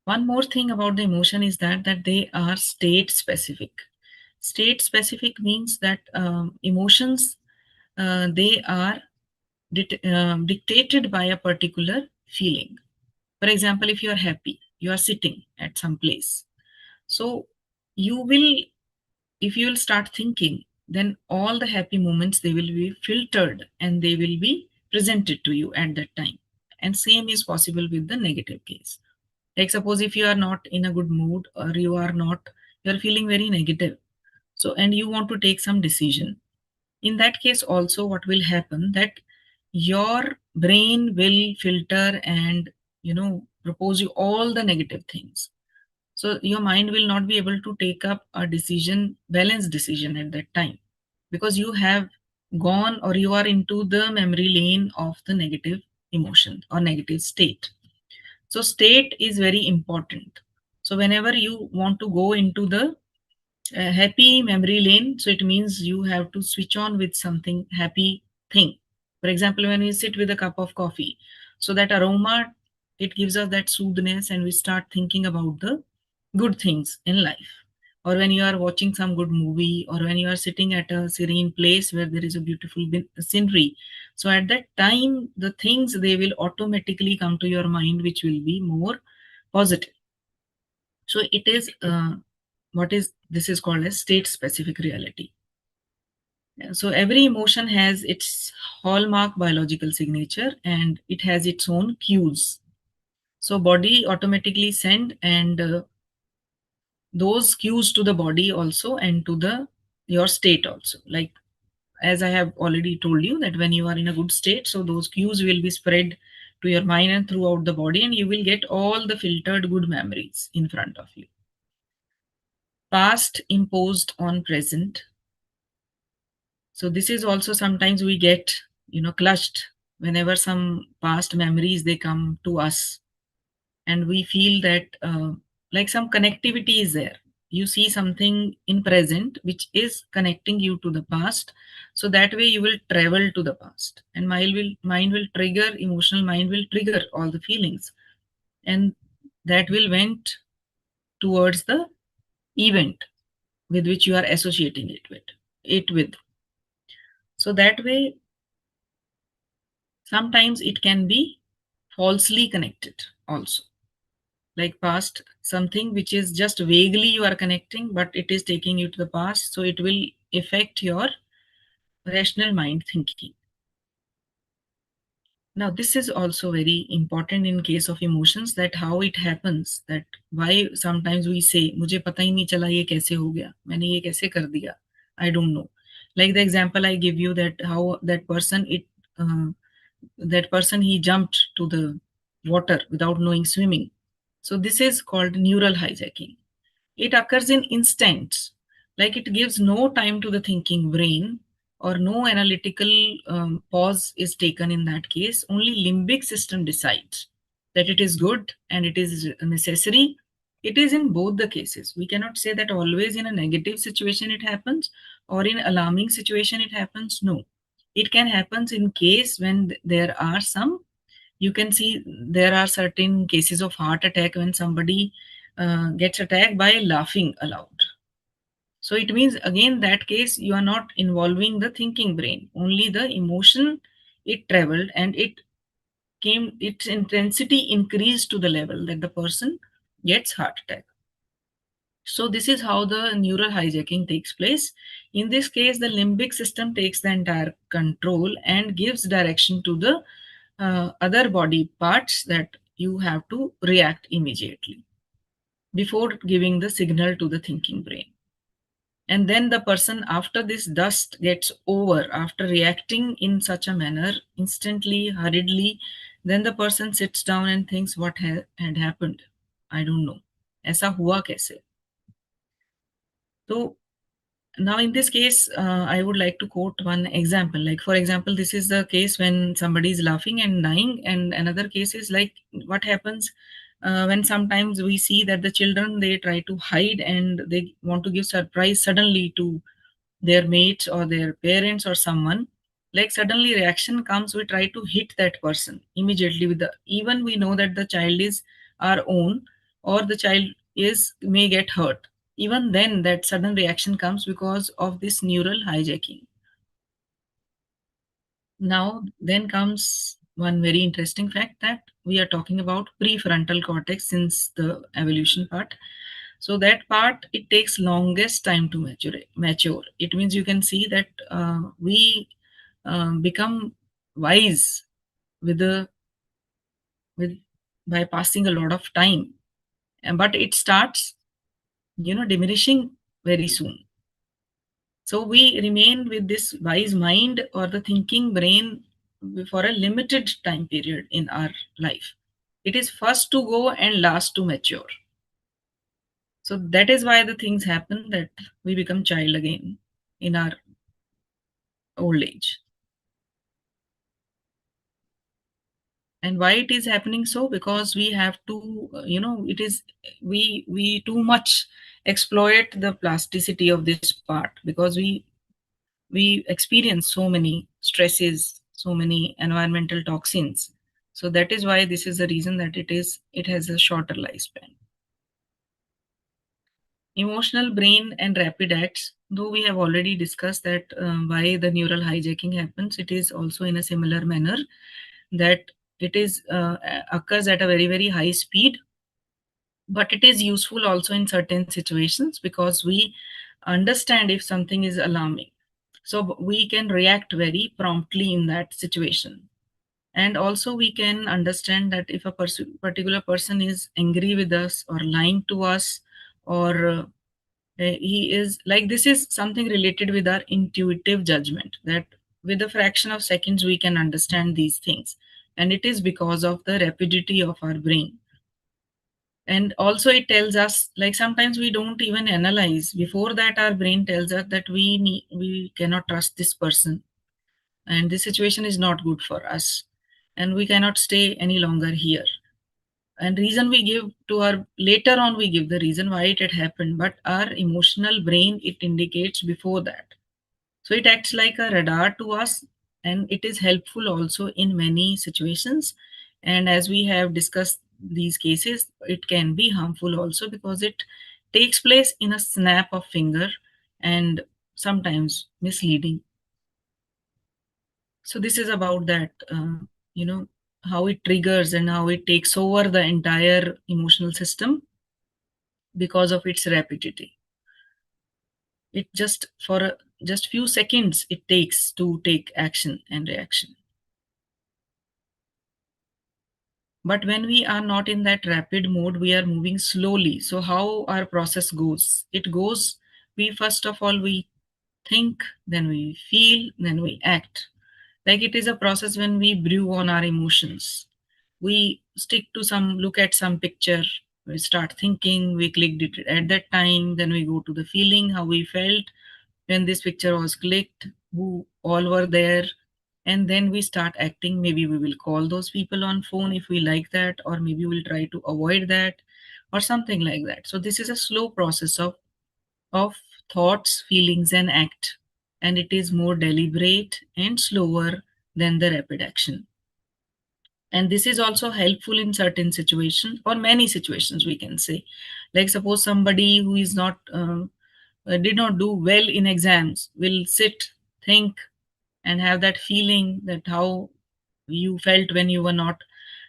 One more thing about the emotion is that they are state specific. State specific means that emotions, they are dictated by a particular feeling. For example, if you are happy, you are sitting at some place, so you will, if you will start thinking, then all the happy moments, they will be filtered and they will be presented to you at that time. And same is possible with the negative case. Like suppose if you are not in a good mood, or you are feeling very negative, so and you want to take some decision, in that case also what will happen, that your brain will filter and propose you all the negative things. So your mind will not be able to take up a decision, balanced decision at that time, because you have gone, or you are into the memory lane of the negative emotion or negative state. So state is very important. So whenever you want to go into the happy memory lane, so it means you have to switch on with something happy thing. For example, when we sit with a cup of coffee, so that aroma, it gives us that soothness, and we start thinking about the good things in life. Or when you are watching some good movie, or when you are sitting at a serene place where there is a beautiful scenery, so at that time the things, they will automatically come to your mind which will be more positive. So it is what is this is called as state specific reality. So every emotion has its hallmark biological signature, and it has its own cues. So body automatically send, and those cues to the body also, and to the your state also. Like as I have already told you, that when you are in a good state, so those cues will be spread to your mind and throughout the body, and you will get all the filtered good memories in front of you. Past imposed on present. So this is also sometimes we get clutched whenever some past memories, they come to us, and we feel that like some connectivity is there. You see something in present which is connecting you to the past, so that way you will travel to the past, and mind will trigger, emotional mind will trigger all the feelings, and that will went towards the event with which you are associating it with. So that way sometimes it can be falsely connected also, like past, something which is just vaguely you are connecting, but it is taking you to the past, so it will affect your rational mind thinking. Now this is also very important in case of emotions, that how it happens, that why sometimes we say मुझे पता ही नहीं चला ये कैसे हो गया, मैंने ये कैसे कर दिया, I don't know. Like the example I give you, that how that person, he jumped to the water without knowing swimming. So this is called neural hijacking. It occurs in instants, like it gives no time to the thinking brain, or no analytical pause is taken in that case. Only limbic system decides that it is good and it is necessary. It is in both the cases. We cannot say that always in a negative situation it happens or in alarming situation it happens. No, it can happen in case when there are some, you can see there are certain cases of heart attack when somebody gets attacked by laughing aloud. So it means again that case you are not involving the thinking brain, only the emotion. It traveled and it came, its intensity increased to the level that the person gets heart attack. So this is how the neural hijacking takes place. In this case, the limbic system takes the entire control and gives direction to the other body parts that you have to react immediately before giving the signal to the thinking brain. And then the person, after this dust gets over, after reacting in such a manner, instantly, hurriedly, then the person sits down and thinks what had happened. I don't know. ऐसा हुआ कैसे? So now in this case, I would like to quote one example. Like for example, this is the case when somebody is laughing and dying, and another case is like what happens when sometimes we see that the children, they try to hide and they want to give surprise suddenly to their mates or their parents or someone. Like suddenly reaction comes, we try to hit that person immediately with the, even we know that the child is our own or the child is may get hurt, even then that sudden reaction comes because of this neural hijacking. Now then comes one very interesting fact, that we are talking about prefrontal cortex since the evolution part. So that part, it takes longest time to mature. It means you can see that we become wise with the with by passing a lot of time. But it starts, diminishing very soon. So we remain with this wise mind or the thinking brain for a limited time period in our life. It is first to go and last to mature. So that is why the things happen that we become child again in our old age. And why it is happening so? Because we have to, it is, we too much exploit the plasticity of this part, because we experience so many stresses, so many environmental toxins. So that is why this is the reason that it has a shorter lifespan. Emotional brain and rapid acts, though we have already discussed that why the neural hijacking happens, it is also in a similar manner, that it is occurs at a very very high speed, but it is useful also in certain situations because we understand if something is alarming, so we can react very promptly in that situation. And also we can understand that if a particular person is angry with us or lying to us, or he is like, this is something related with our intuitive judgment, that with a fraction of seconds we can understand these things, and it is because of the rapidity of our brain. And also it tells us, like sometimes we don't even analyze, before that our brain tells us that we cannot trust this person, and this situation is not good for us, and we cannot stay any longer here. And reason we give to our, later on we give the reason why it had happened, but our emotional brain, it indicates before that. So it acts like a radar to us, and it is helpful also in many situations. And as we have discussed these cases, it can be harmful also because it takes place in a snap of finger and sometimes misleading. So this is about that, you know, how it triggers and how it takes over the entire emotional system because of its rapidity. It just for just few seconds it takes to take action and reaction. But when we are not in that rapid mode, we are moving slowly. So how our process goes? It goes, we first of all we think, then we feel, then we act. Like it is a process when we brew on our emotions. We stick to some, look at some picture, We start thinking, we clicked it at that time, then we go to the feeling, how we felt when this picture was clicked, who all were there, and then we start acting. Maybe we will call those people on phone if we like that, or maybe we'll try to avoid that, or something like that. So this is a slow process of thoughts, feelings, and act, and it is more deliberate and slower than the rapid action. And this is also helpful in certain situations, or many situations we can say. Like suppose somebody who is not did not do well in exams will sit, think, and have that feeling that how you felt when you were not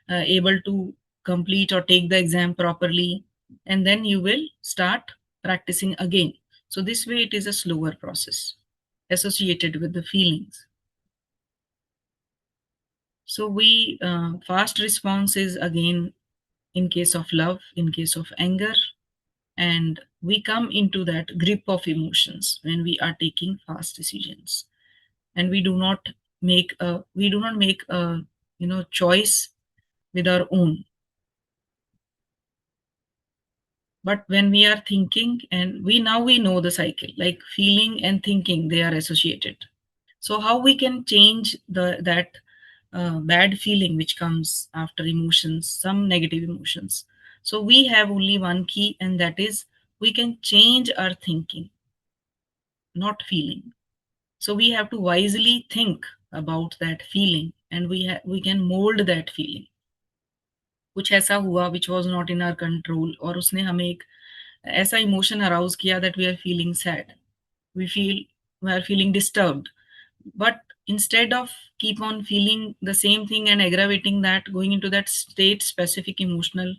able to complete or take the exam properly, and then you will start practicing again. So this way it is a slower process associated with the feelings. So we fast response is again in case of love, in case of anger, and we come into that grip of emotions when we are taking fast decisions, and we do not make a choice with our own. But when we are thinking, and we know the cycle, like feeling and thinking, they are associated. So how we can change that bad feeling which comes after emotions, some negative emotions? So we have only one key, and that is we can change our thinking, not feeling. So we have to wisely think about that feeling, and we can mold that feeling. कुछ ऐसा हुआ which was not in our control, और उसने हमें एक ऐसा emotion arouse किया that we are feeling sad, we are feeling disturbed. But instead of keep on feeling the same thing and aggravating that, going into that state specific emotional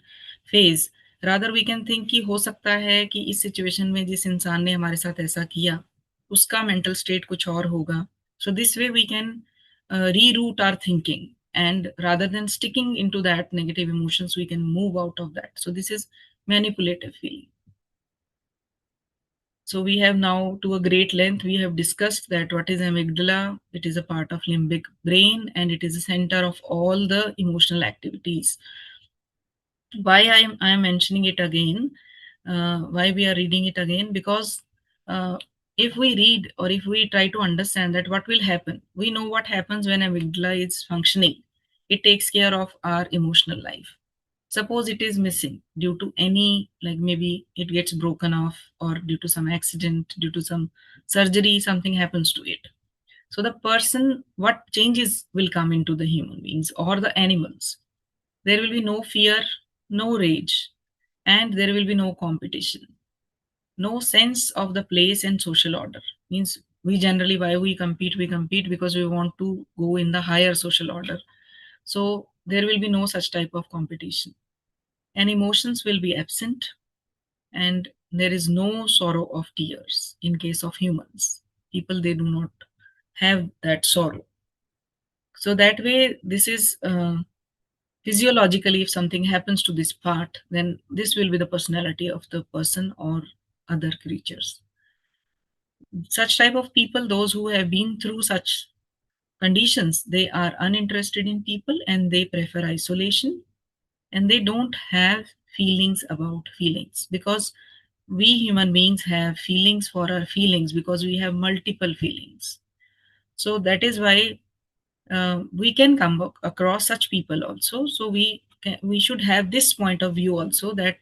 phase, rather we can think कि हो सकता है कि इस situation में जिस इंसान ने हमारे साथ ऐसा किया उसका mental state कुछ और होगा. So this way we can reroute our thinking, and rather than sticking into that negative emotions, we can move out of that. So this is manipulative feeling. So we have now, to a great length, we have discussed that what is amygdala. It is a part of limbic brain, and it is the center of all the emotional activities. Why I am mentioning it again? Why we are reading it again? Because if we read, or if we try to understand that what will happen, we know what happens when amygdala is functioning. It takes care of our emotional life. Suppose it is missing due to any, like maybe it gets broken off, or due to some accident, due to some surgery, something happens to it. So the person, what changes will come into the human beings or the animals? There will be no fear, no rage, and there will be no competition, no sense of the place and social order. Means we generally, why we compete because we want to go in the higher social order. So there will be no such type of competition, and emotions will be absent, and there is no sorrow of tears in case of humans. People, they do not have that sorrow. So that way, this is physiologically, if something happens to this part, then this will be the personality of the person or other creatures. Such type of people, those who have been through such conditions, they are uninterested in people, and they prefer isolation, and they don't have feelings about feelings, because we human beings have feelings for our feelings, because we have multiple feelings. So that is why we can come across such people also. So we should have this point of view also, that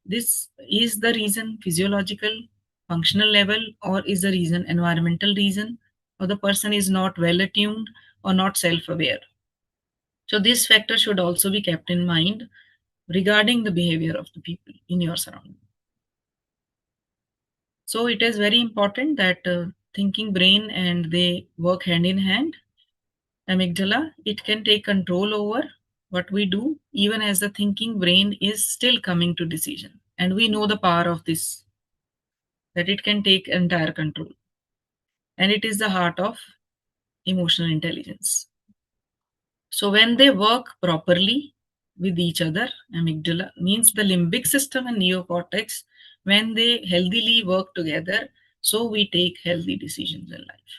this is the reason physiological, functional level, or is the reason environmental reason, or the person is not well attuned or not self aware. So this factor should also be kept in mind regarding the behavior of the people in your surrounding. So it is very important that thinking brain and they work hand in hand. Amygdala, it can take control over what we do, even as the thinking brain is still coming to decision. And we know the power of this, that it can take entire control. And it is the heart of emotional intelligence. So when they work properly with each other, amygdala means the limbic system and neocortex, when they healthily work together, so we take healthy decisions in life.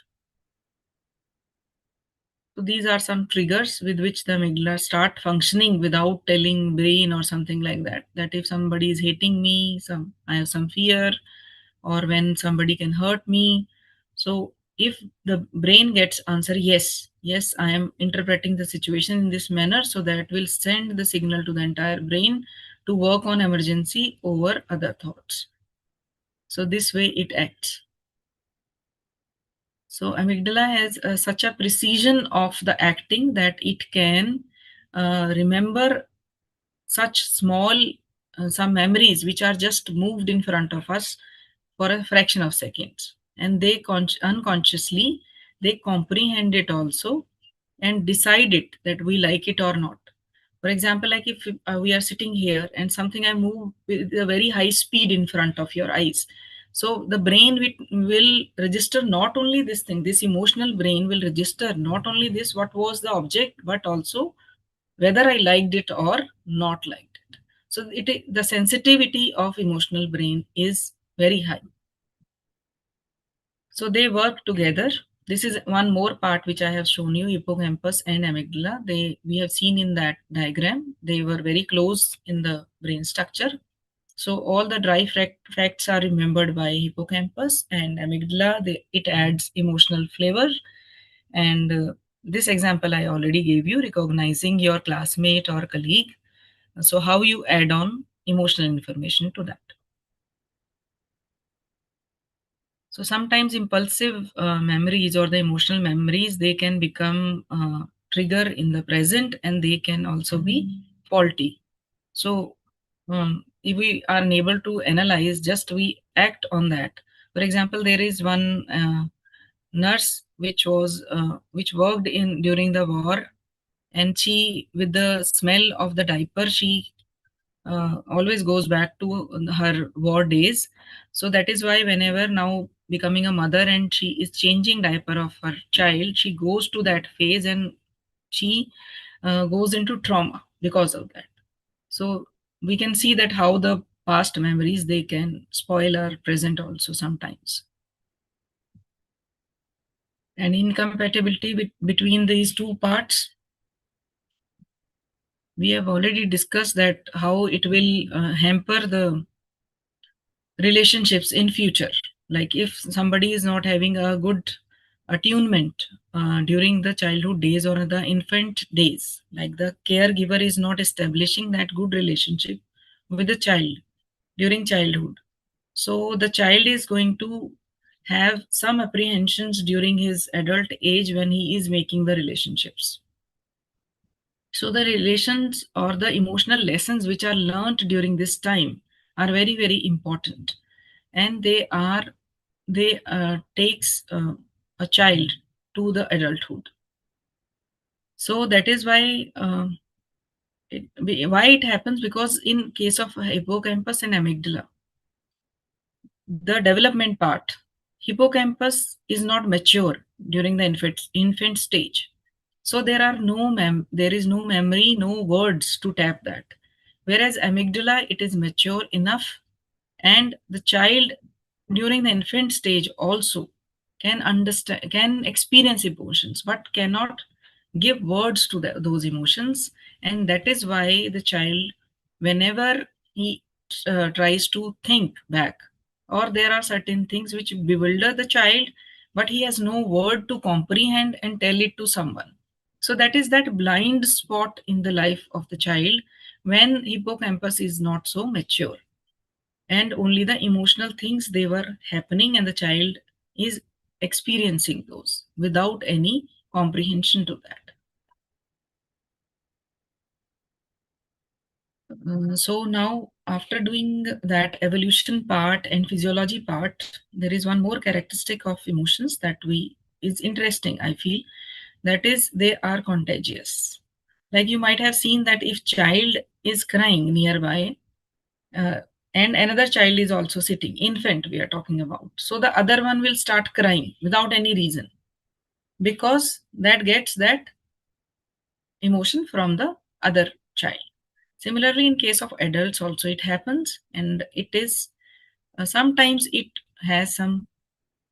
So these are some triggers with which the amygdala start functioning without telling brain or something like that. That if somebody is hating me, I have some fear, or when somebody can hurt me. So if the brain gets answer yes, yes, I am interpreting the situation in this manner, so that will send the signal to the entire brain to work on emergency over other thoughts. So this way it acts. So amygdala has such a precision of the acting that it can remember such small some memories which are just moved in front of us for a fraction of seconds, and they unconsciously they comprehend it also and decide it that we like it or not. For example, like if we are sitting here and something I move with a very high speed in front of your eyes, so the brain will register not only this thing, this emotional brain will register not only this, what was the object, but also whether I liked it or not liked it. So the sensitivity of emotional brain is very high. So they work together. This is one more part which I have shown you, hippocampus and amygdala. We have seen in that diagram, they were very close in the brain structure. So all the dry facts are remembered by hippocampus, and amygdala, it adds emotional flavor. And this example I already gave you, recognizing your classmate or colleague. So how you add on emotional information to that. So sometimes impulsive memories or the emotional memories, they can become trigger in the present, and they can also be faulty. So if we are unable to analyze, just we act on that. For example, there is one nurse which worked in during the war, and she, with the smell of the diaper, she always goes back to her war days. So that is why whenever now becoming a mother and she is changing diaper of her child, she goes to that phase, and she goes into trauma because of that. So we can see that how the past memories, they can spoil our present also sometimes. And incompatibility between these two parts, we have already discussed that how it will hamper the relationships in future. Like if somebody is not having a good attunement during the childhood days or the infant days, like the caregiver is not establishing that good relationship with the child during childhood, so the child is going to have some apprehensions during his adult age when he is making the relationships. So the relations or the emotional lessons which are learned during this time are very, very important, and they takes a child to the adulthood. So that is why why it happens, because in case of hippocampus and amygdala, the development part, hippocampus is not mature during the infant stage. So there is no memory, no words to tap that. Whereas amygdala, it is mature enough, and the child during the infant stage also can understand, can experience emotions, but cannot give words to those emotions. And that is why the child, whenever he tries to think back, or there are certain things which bewilder the child, but he has no word to comprehend and tell it to someone. So that is that blind spot in the life of the child when hippocampus is not so mature, and only the emotional things they were happening, and the child is experiencing those without any comprehension to that. So now, after doing that evolution part and physiology part, there is one more characteristic of emotions that we is interesting, I feel. That is, they are contagious. Like you might have seen that if child is crying nearby, uh, and another child is also sitting, infant we are talking about, so the other one will start crying without any reason, because that gets that emotion from the other child. Similarly, in case of adults also it happens, and it is sometimes it has some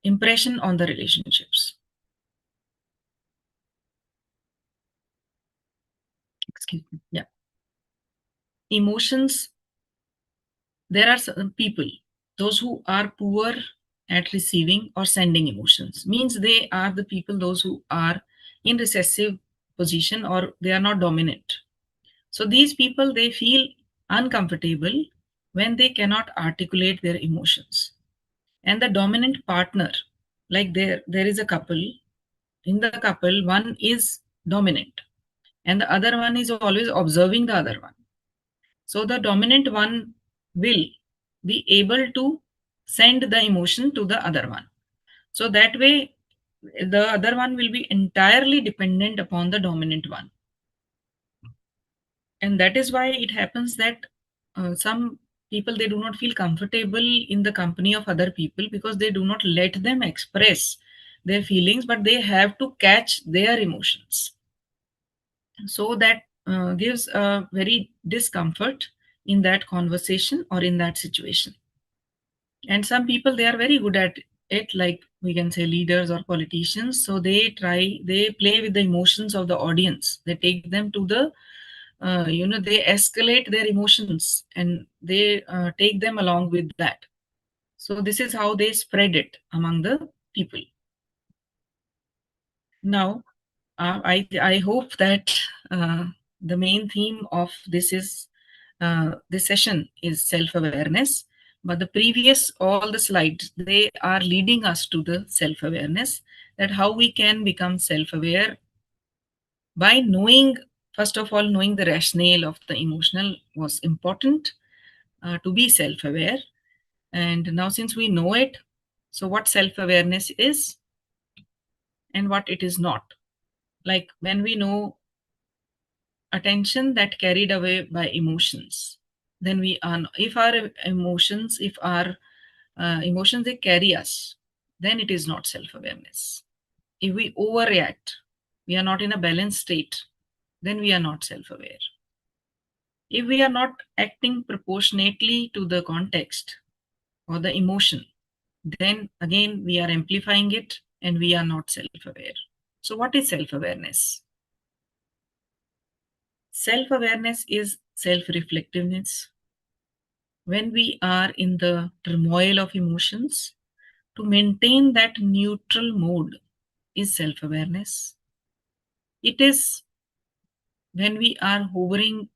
impression on the relationships. excuse me. Yeah. Emotions, there are some people, those who are poor at receiving or sending emotions, means they are the people, those who are in recessive position or they are not dominant. So these people, they feel uncomfortable when they cannot articulate their emotions. And the dominant partner, like there is a couple, in the couple, one is dominant and the other one is always observing the other one. So the dominant one will be able to send the emotion to the other one. So that way, the other one will be entirely dependent upon the dominant one. And that is why it happens that some people, they do not feel comfortable in the company of other people because they do not let them express their feelings, but they have to catch their emotions. So that gives a very discomfort in that conversation or in that situation. And some people, they are very good at it, like we can say leaders or politicians. So they play with the emotions of the audience. They take them to the they escalate their emotions and they take them along with that. So this is how they spread it among the people. Now, I hope that the main theme of this session is self-awareness. But the previous, all the slides, they are leading us to the self-awareness, that how we can become self-aware by knowing, first of all, knowing the rationale of the emotional was important to be self-aware. And now since we know it, so what self-awareness is and what it is not. Like when we know attention that carried away by emotions, then we are, if our emotions, if our emotions, they carry us, then it is not self-awareness. If we overreact, we are not in a balanced state, then we are not self-aware. If we are not acting proportionately to the context or the emotion, then again we are amplifying it and we are not self-aware. So what is self-awareness? Self-awareness is self-reflectiveness. When we are in the turmoil of emotions, to maintain that neutral mode is self-awareness. It is when we are hovering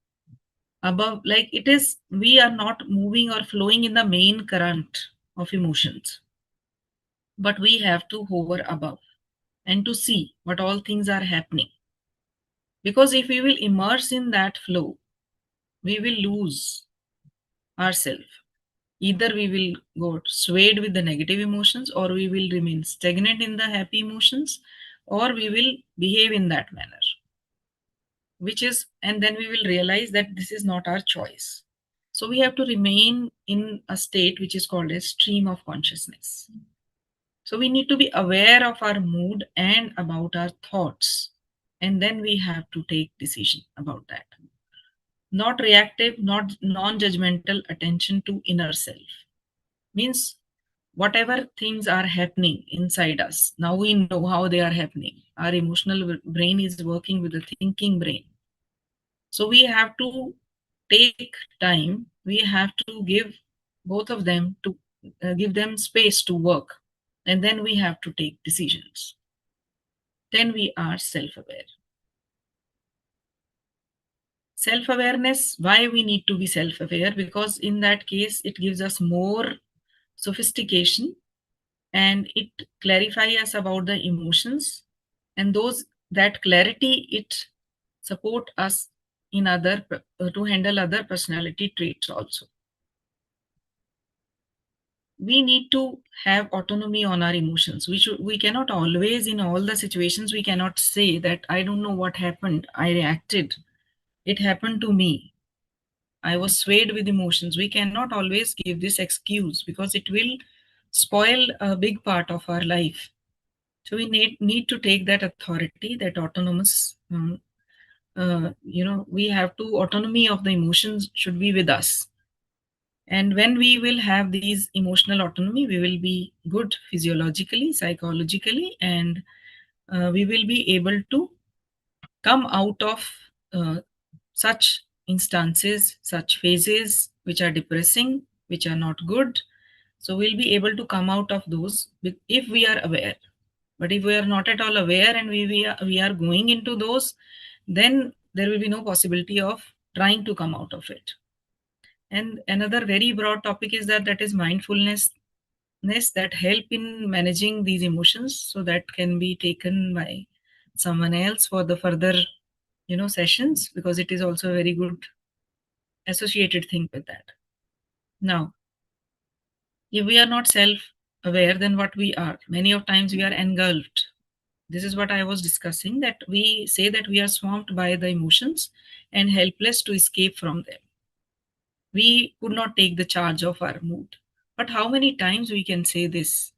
above, like it is, we are not moving or flowing in the main current of emotions, but we have to hover above and to see what all things are happening. Because if we will immerse in that flow, we will lose ourselves. Either we will go swayed with the negative emotions, or we will remain stagnant in the happy emotions, or we will behave in that manner, which is, and then we will realize that this is not our choice. So we have to remain in a state which is called a stream of consciousness. So we need to be aware of our mood and about our thoughts, and then we have to take decision about that. Not reactive, not non-judgmental attention to inner self. Means whatever things are happening inside us, now we know how they are happening. Our emotional brain is working with the thinking brain. So we have to take time, we have to give both of them to give them space to work, and then we have to take decisions. Then we are self-aware. Self-awareness, why we need to be self-aware? Because in that case, it gives us more sophistication and it clarifies us about the emotions, and those, that clarity, it support us in other to handle other personality traits also. We need to have autonomy on our emotions. We cannot always, in all the situations, we cannot say that I don't know what happened, I reacted, it happened to me, I was swayed with emotions. We cannot always give this excuse because it will spoil a big part of our life. So we need to take that authority, that autonomous, we have to, autonomy of the emotions should be with us. And when we will have these emotional autonomy, we will be good physiologically, psychologically, and we will be able to come out of such instances, such phases which are depressing, which are not good. So we'll be able to come out of those if we are aware. But if we are not at all aware and we are going into those, then there will be no possibility of trying to come out of it. And another very broad topic is that is mindfulness that help in managing these emotions, so that can be taken by someone else for the further sessions, because it is also a very good associated thing with that. Now, if we are not self aware, then what we are, many of times we are engulfed. This is what I was discussing, that we say that we are swamped by the emotions and helpless to escape from them. We could not take the charge of our mood. But how many times we can say this,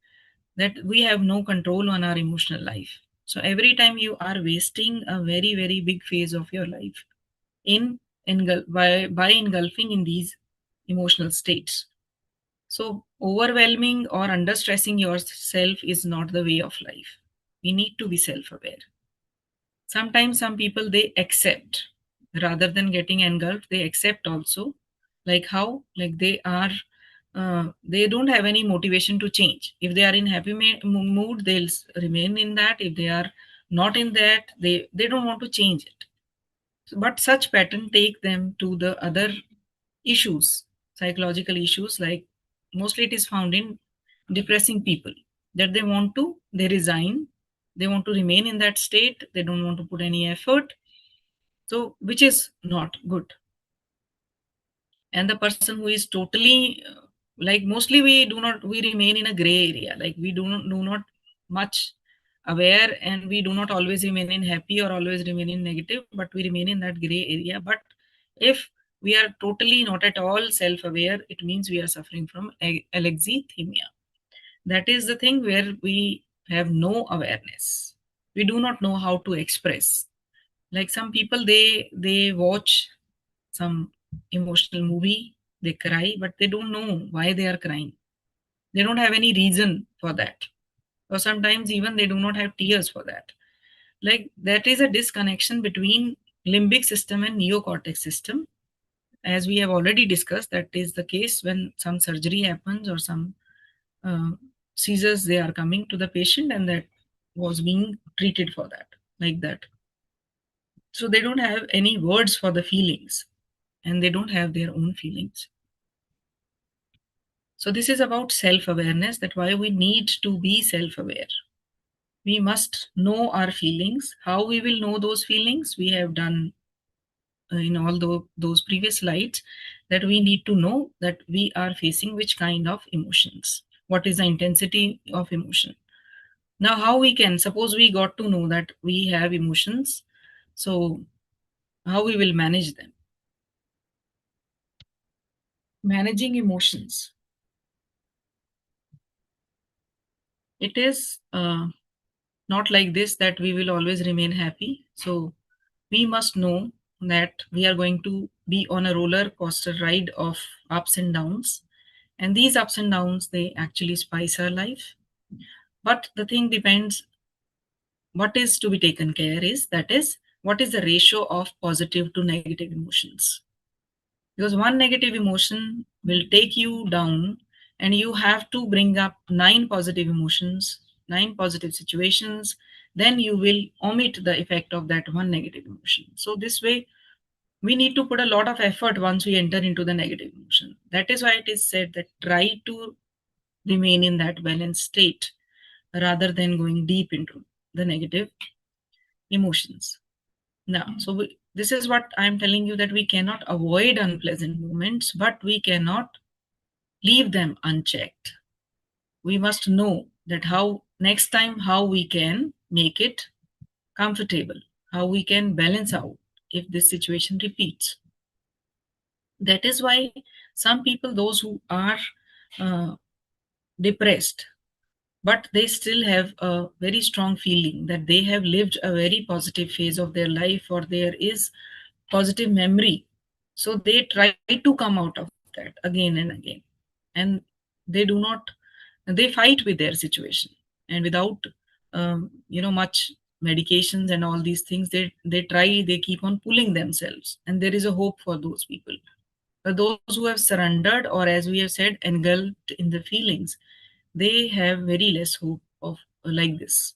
that we have no control on our emotional life? So every time you are wasting a very, very big phase of your life in by engulfing in these emotional states. So overwhelming or under stressing yourself is not the way of life. We need to be self aware. Sometimes some people, they accept rather than getting engulfed, they accept also. Like how? Like they don't have any motivation to change. If they are in happy mood, they'll remain in that. If they are not in that, they don't want to change it. But such pattern take them to the other issues, psychological issues, like mostly it is found in depressing people, that they resign, they want to remain in that state, they don't want to put any effort, so which is not good. And the person who is totally like, mostly we remain in a gray area, like we do not much aware, and we do not always remain in happy or always remain in negative, but we remain in that gray area. But if we are totally not at all self aware, it means we are suffering from alexithymia. That is the thing where we have no awareness, we do not know how to express. Like some people, they watch some emotional movie, they cry, but they don't know why they are crying. They don't have any reason for that. Or sometimes even they do not have tears for that. Like that is a disconnection between limbic system and neocortex system. As we have already discussed, that is the case when some surgery happens or some uh, seizures, they are coming to the patient, and that was being treated for that, like that. So they don't have any words for the feelings, and they don't have their own feelings. So this is about self-awareness, that why we need to be self-aware. We must know our feelings. How we will know those feelings? We have done in all those previous slides, that we need to know that we are facing which kind of emotions. What is the intensity of emotion? Now, how we can, suppose we got to know that we have emotions, so how we will manage them? Managing emotions. It is not like this, that we will always remain happy. So we must know that we are going to be on a roller coaster ride of ups and downs. And these ups and downs, they actually spice our life. But the thing depends, what is to be taken care is, that is, what is the ratio of positive to negative emotions? Because one negative emotion will take you down, and you have to bring up 9 positive emotions, 9 positive situations, then you will omit the effect of that one negative emotion. So this way, we need to put a lot of effort once we enter into the negative emotion. That is why it is said that try to remain in that balanced state rather than going deep into the negative emotions. Now, so this is what I'm telling you, that we cannot avoid unpleasant moments, but we cannot leave them unchecked. We must know that how next time, how we can make it comfortable, how we can balance out if this situation repeats. That is why some people, those who are uh, depressed, but they still have a very strong feeling that they have lived a very positive phase of their life, or there is positive memory, so they try to come out of that again and again, and they do not, they fight with their situation, and without much medications and all these things, they try, they keep on pulling themselves, and there is a hope for those people. But those who have surrendered, or as we have said, engulfed in the feelings, they have very less hope of like this.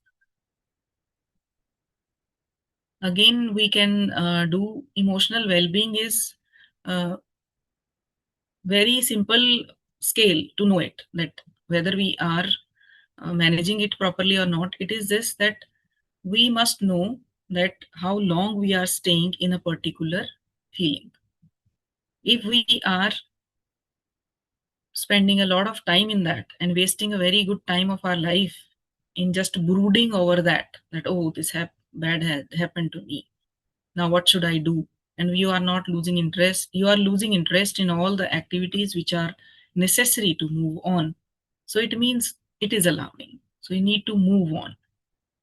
Again, we can do emotional well-being is very simple scale to know it, that whether we are managing it properly or not. It is this, that we must know that how long we are staying in a particular feeling. If we are spending a lot of time in that and wasting a very good time of our life in just brooding over that oh, this bad had happened to me, now what should I do, and you are not losing interest, you are losing interest in all the activities which are necessary to move on. So it means it is alarming, so you need to move on.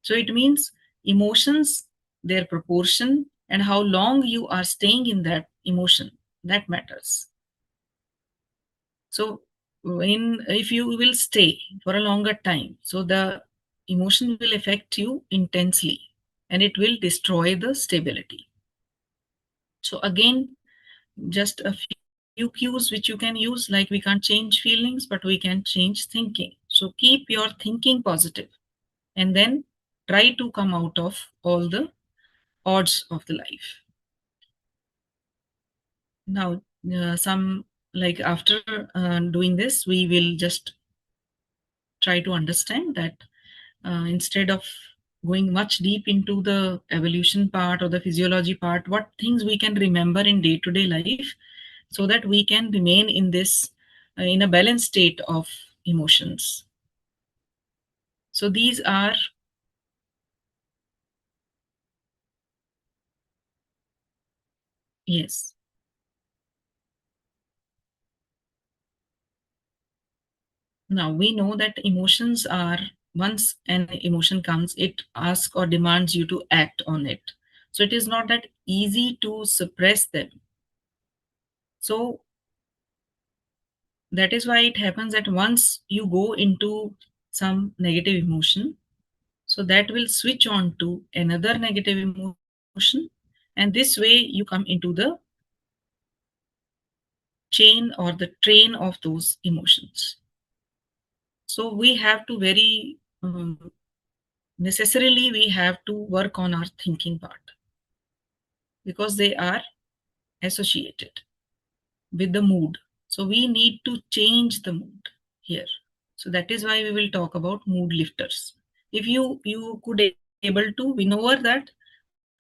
So it means emotions, their proportion, and how long you are staying in that emotion, that matters. So if you will stay for a longer time, so the emotion will affect you intensely and it will destroy the stability. So again, just a few cues which you can use, like we can't change feelings, but we can change thinking. So keep your thinking positive and then try to come out of all the odds of the life. Now, some like after doing this, we will just try to understand that instead of going much deep into the evolution part or the physiology part, what things we can remember in day-to-day life so that we can remain in this in a balanced state of emotions. So these are yes. Now we know that emotions are, once an emotion comes, it asks or demands you to act on it. So it is not that easy to suppress them. So that is why it happens that once you go into some negative emotion, so that will switch on to another negative emotion, and this way you come into the chain or the train of those emotions. So we have to very necessarily we have to work on our thinking part because they are associated with the mood. So we need to change the mood here. So that is why we will talk about mood lifters. If you could able to win over that,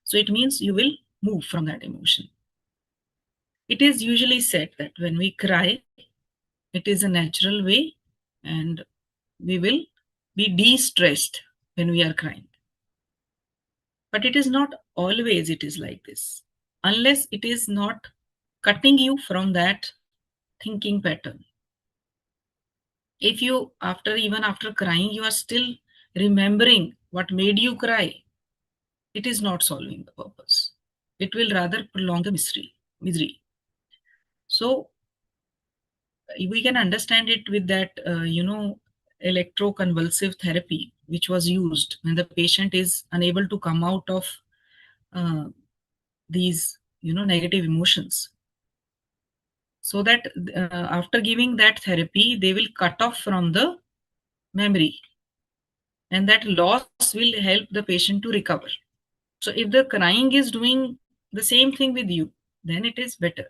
so it means you will move from that emotion. It is usually said that when we cry, it is a natural way and we will be de-stressed when we are crying. But it is not always it is like this, unless it is not cutting you from that thinking pattern. If you even after crying you are still remembering what made you cry, it is not solving the purpose. It will rather prolong the misery. So we can understand it with that electroconvulsive therapy which was used when the patient is unable to come out of uh, these negative emotions, so that after giving that therapy they will cut off from the memory, and that loss will help the patient to recover. So if the crying is doing the same thing with you, then it is better.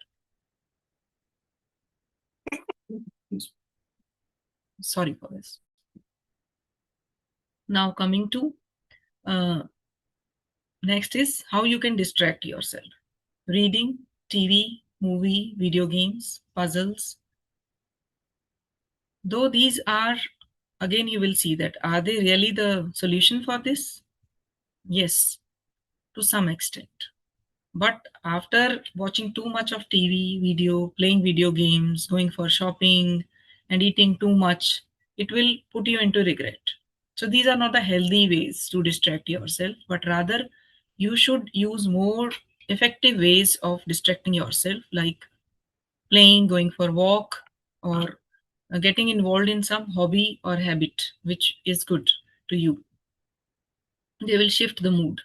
Sorry for this. Now coming to uh, next is how you can distract yourself. Reading, TV, movie, video games, puzzles. Though these are, again, you will see that are they really the solution for this? Yes, to some extent. But after watching too much of TV, playing video games, going for shopping, and eating too much, it will put you into regret. So these are not the healthy ways to distract yourself, but rather you should use more effective ways of distracting yourself, like playing, going for walk, or getting involved in some hobby or habit which is good to you. they will shift the mood,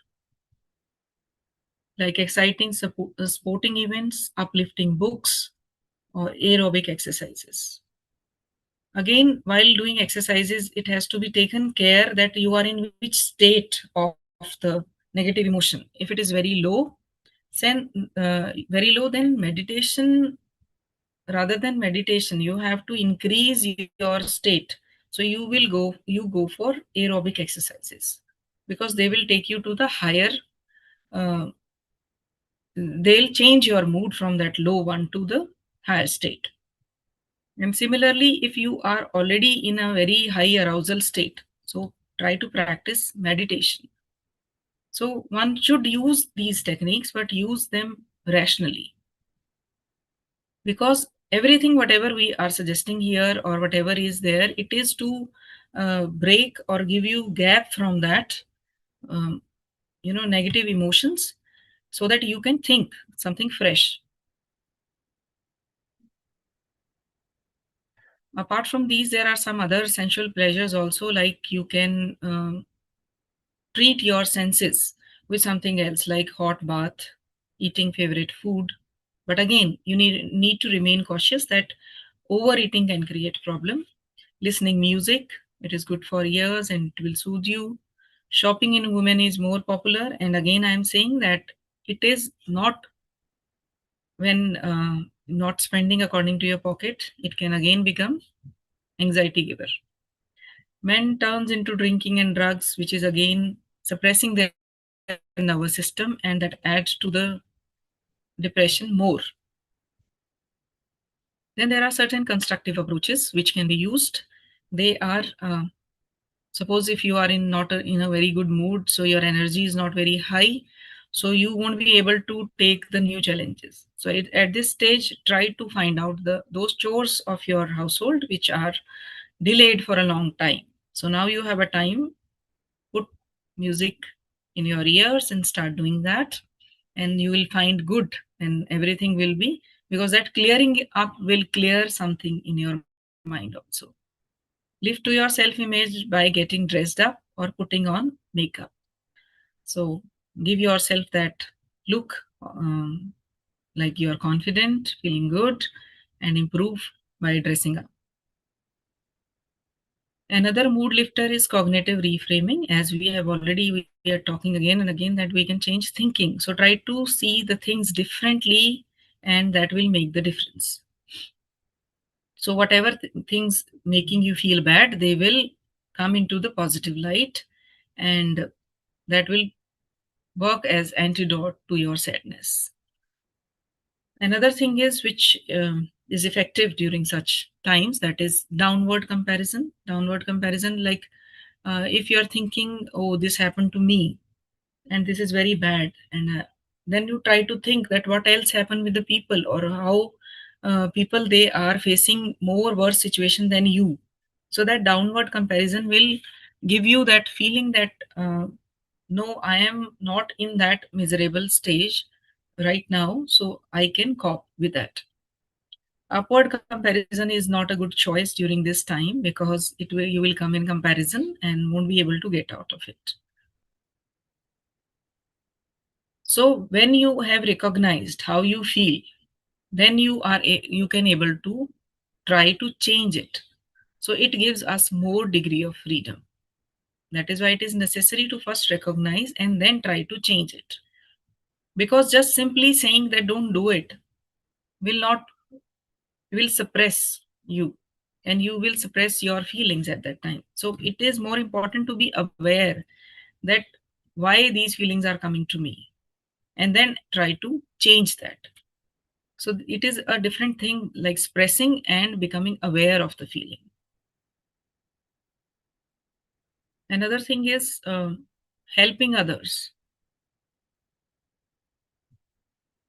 like exciting sporting events, uplifting books, or aerobic exercises. Again, while doing exercises, it has to be taken care that you are in which state of the negative emotion. If it is very low, then meditation, rather than meditation, you have to increase your state. So you go for aerobic exercises, because they will take you to the higher, uh, they'll change your mood from that low one to the higher state. And similarly, if you are already in a very high arousal state, so try to practice meditation. So one should use these techniques, but use them rationally, because everything, whatever we are suggesting here or whatever is there, it is to break or give you gap from that, um, negative emotions, so that you can think something fresh. Apart from these, there are some other sensual pleasures also, like you can treat your senses with something else, like hot bath, eating favorite food. But again, you need to remain cautious that overeating can create problem. Listening music, it is good for ears and it will soothe you. Shopping in women is more popular, and again I am saying that it is not, when not spending according to your pocket, it can again become anxiety giver. Men turns into drinking and drugs, which is again suppressing their nervous system, and that adds to the depression more. Then there are certain constructive approaches which can be used. They are, suppose if you are in a very good mood, so your energy is not very high, so you won't be able to take the new challenges. So at this stage, try to find out those chores of your household which are delayed for a long time. So now you have a time, put music in your ears and start doing that, and you will find good, and everything will be, because that clearing up will clear something in your mind also. Live to your self image by getting dressed up or putting on makeup. So give yourself that look, like you are confident, feeling good, and improve by dressing up. Another mood lifter is cognitive reframing. As we are talking again and again that we can change thinking. So try to see the things differently, and that will make the difference. So whatever things making you feel bad, they will come into the positive light, and that will work as antidote to your sadness. Another thing is which is effective during such times, that is downward comparison. Downward comparison, like if you're thinking, oh, this happened to me and this is very bad, and then you try to think that what else happened with the people, or how people, they are facing more worse situation than you. So that downward comparison will give you that feeling that no, I am not in that miserable stage right now, so I can cope with that. Upward comparison is not a good choice during this time, because you will come in comparison and won't be able to get out of it. So when you have recognized how you feel, then you can able to try to change it. So it gives us more degree of freedom. That is why it is necessary to first recognize and then try to change it. Because just simply saying that don't do it will not, will suppress you, and you will suppress your feelings at that time. So it is more important to be aware that why these feelings are coming to me, and then try to change that. So it is a different thing, like expressing and becoming aware of the feeling. Another thing is helping others.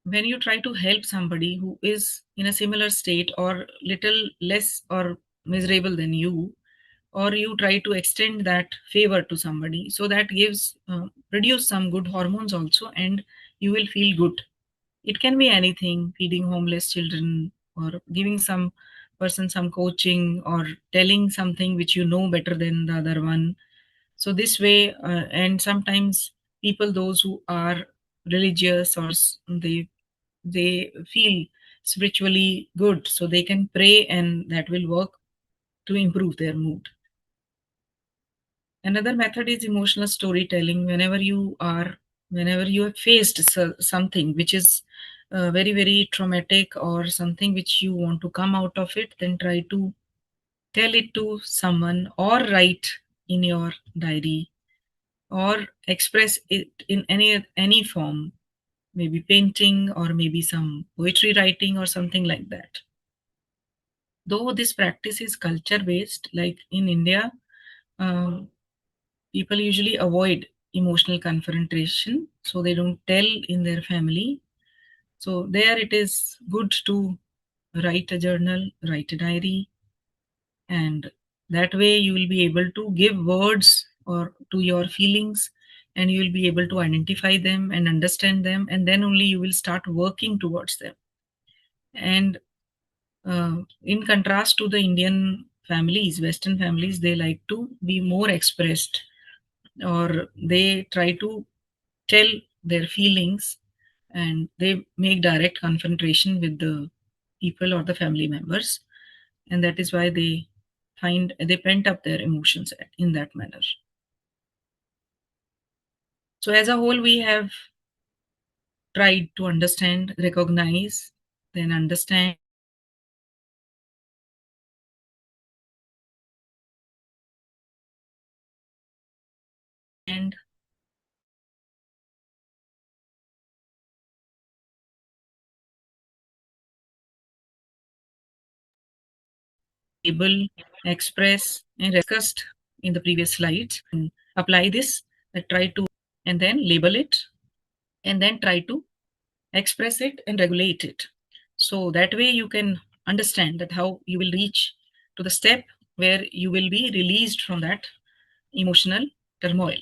When you try to help somebody who is in a similar state or little less or miserable than you, or you try to extend that favor to somebody, so that gives produce some good hormones also, and you will feel good. It can be anything: feeding homeless children, or giving some person some coaching, or telling something which you know better than the other one. So this way, and sometimes people, those who are religious or they feel spiritually good, so they can pray and that will work to improve their mood. Another method is emotional storytelling. Whenever you have faced something which is very, very traumatic or something which you want to come out of it, then try to tell it to someone or write in your diary or express it in any form, maybe painting or maybe some poetry writing or something like that. Though this practice is culture based, like in India, um, people usually avoid emotional confrontation, so they don't tell in their family. So there it is good to write a journal, write a diary, and that way you will be able to give words or to your feelings, and you will be able to identify them and understand them, and then only you will start working towards them. And in contrast to the Indian families, Western families, they like to be more expressed, or they try to tell their feelings, and they make direct confrontation with the people or the family members, and that is why they pent up their emotions in that manner. So as a whole, we have tried to understand, recognize, then understand, and label, express, and discussed in the previous slides. And apply this, try to, and then label it, and then try to express it and regulate it. So that way you can understand that how you will reach to the step where you will be released from that emotional turmoil.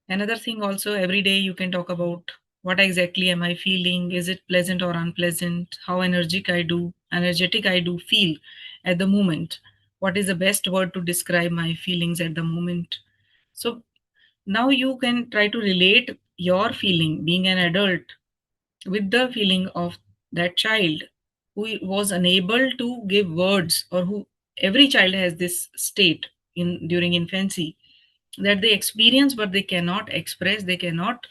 Another thing also, every day you can talk about what exactly am I feeling? Is it pleasant or unpleasant? How energetic I do feel at the moment? What is the best word to describe my feelings at the moment? So now you can try to relate your feeling being an adult with the feeling of that child who was unable to give words, or who, every child has this state in during infancy, that they experience but they cannot express, they cannot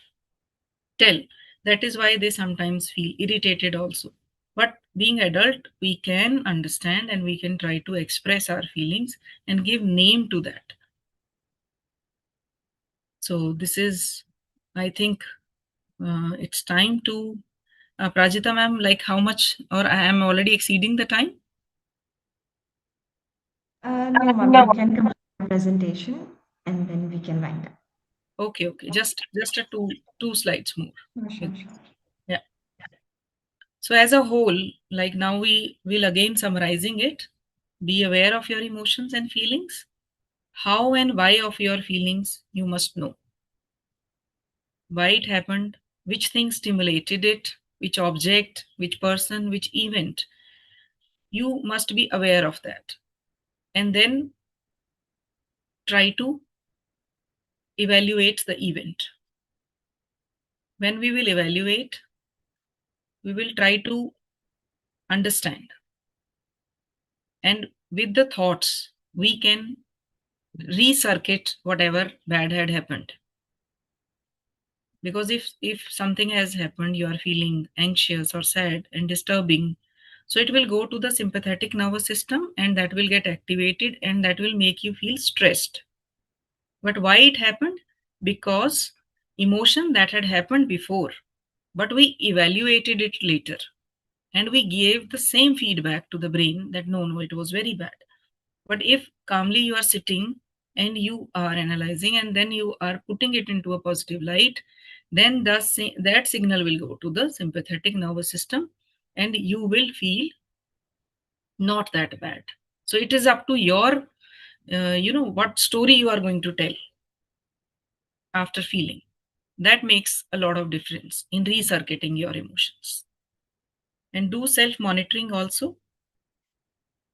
tell. That is why they sometimes feel irritated also. But being adult, we can understand and we can try to express our feelings and give name to that. So this is, I think, it's time to Prajita ma'am, like how much, or I am already exceeding the time? No, ma'am, you can complete the presentation and then we can wind up. Okay, okay. Just a two slides more. Oh, sure, sure. Yeah. So as a whole, like now we will again summarizing it. Be aware of your emotions and feelings. How and why of your feelings you must know. Why it happened, which thing stimulated it, which object, which person, which event. You must be aware of that. And then try to evaluate the event. When we will evaluate, we will try to understand. And with the thoughts, we can recircuit whatever bad had happened. Because if something has happened, you are feeling anxious or sad and disturbing, so it will go to the sympathetic nervous system and that will get activated and that will make you feel stressed. But why it happened? Because emotion that had happened before, but we evaluated it later, and we gave the same feedback to the brain that no, it was very bad. But if calmly you are sitting and you are analyzing and then you are putting it into a positive light, then that signal will go to the sympathetic nervous system and you will feel not that bad. So it is up to your, what story you are going to tell after feeling. That makes a lot of difference in recircuiting your emotions. And do self monitoring also.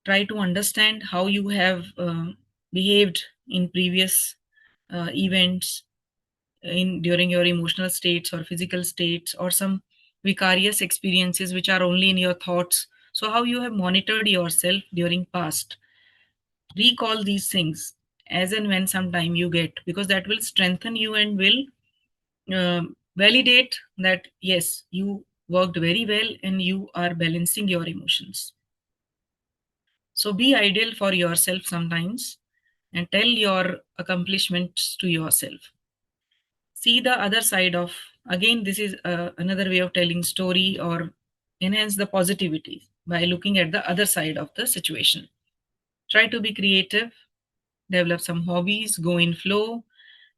Try to understand how you have behaved in previous events, during your emotional states or physical states, or some vicarious experiences which are only in your thoughts. So how you have monitored yourself during past. Recall these things as and when sometime you get, because that will strengthen you and will validate that yes, you worked very well and you are balancing your emotions. So be ideal for yourself sometimes and tell your accomplishments to yourself. See the other side of, again, this is another way of telling story or enhance the positivity by looking at the other side of the situation. Try to be creative, develop some hobbies, go in flow,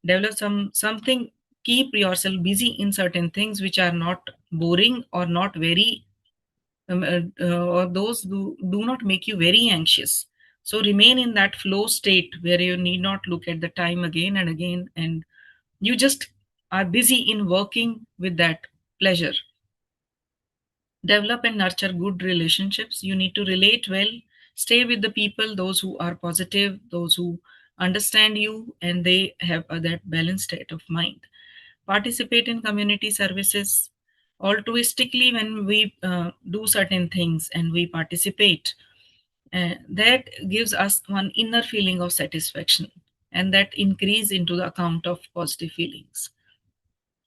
develop something, keep yourself busy in certain things which are not boring or not very or those do not make you very anxious. So remain in that flow state where you need not look at the time again and again, and you just are busy in working with that pleasure. Develop and nurture good relationships. You need to relate well, stay with the people, those who are positive, those who understand you, and they have that balanced state of mind. Participate in community services altruistically. When we do certain things and we participate, that gives us one inner feeling of satisfaction, and that increase into the account of positive feelings.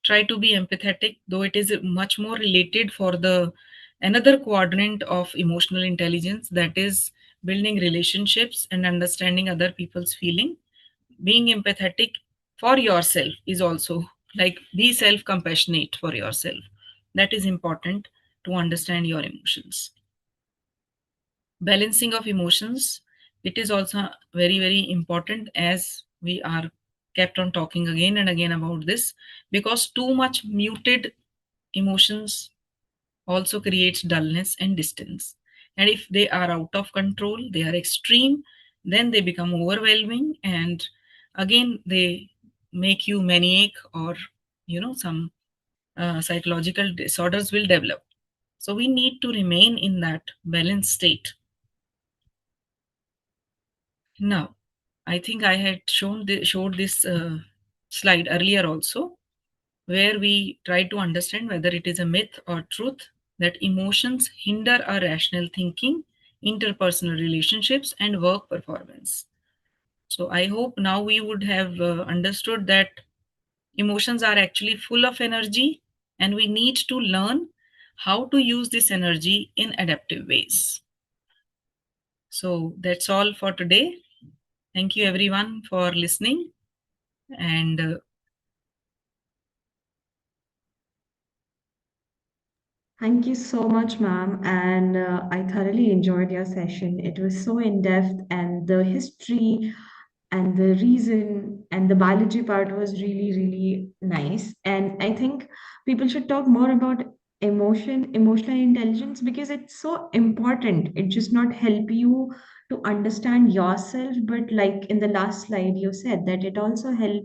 Try to be empathetic, though it is much more related for the another quadrant of emotional intelligence, that is building relationships and understanding other people's feeling. Being empathetic for yourself is also like be self compassionate for yourself. That is important to understand your emotions. Balancing of emotions, it is also very important, as we are kept on talking again and again about this, because too much muted emotions also creates dullness and distance. And if they are out of control, they are extreme, then they become overwhelming, and again they make you maniac, or some psychological disorders will develop. So we need to remain in that balanced state. Now, I think I had showed this slide earlier also, where we try to understand whether it is a myth or truth that emotions hinder our rational thinking, interpersonal relationships, and work performance. So I hope now we would have understood that emotions are actually full of energy, and we need to learn how to use this energy in adaptive ways. So that's all for today. Thank you everyone for listening, and Thank you so much, ma'am. And I thoroughly enjoyed your session. It was so in depth, and the history and the reason and the biology part was really, really nice. And I think people should talk more about emotional intelligence, because it's so important. It just not help you to understand yourself, but like in the last slide, you said that it also help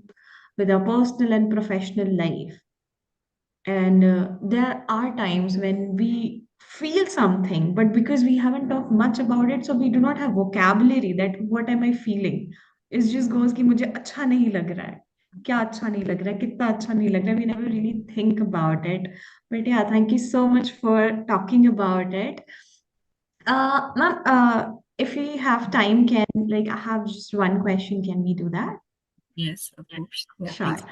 with our personal and professional life. And there are times when we feel something, but because we haven't talked much about it, so we do not have vocabulary that what am I feeling. It just goes कि मुझे अच्छा नहीं लग रहा है, क्या अच्छा नहीं लग रहा है, कितना अच्छा नहीं लग रहा है. We never really think about it. But yeah, thank you so much for talking about it. Ma'am, if we have time, can like I have just one question. Can we do that? yes, of course. Yeah, Sure. please.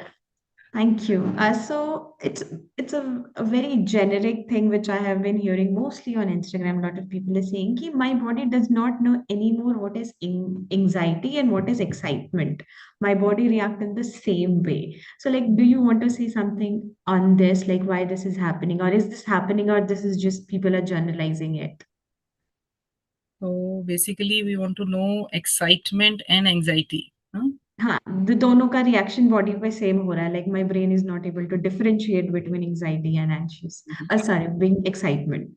Thank you. So it's a very generic thing which I have been hearing mostly on Instagram. A lot of people are saying that my body does not know anymore what is anxiety and what is excitement. My body reacts in the same way. So, like, do you want to say something on this, like why this is happening, or is this happening, or this is just people are generalizing it? So basically, we want to know excitement and anxiety. Huh? हाँ, दोनों का reaction body पे same हो रहा है. Like my brain is not able to differentiate between anxiety and anxious, sorry, being excitement.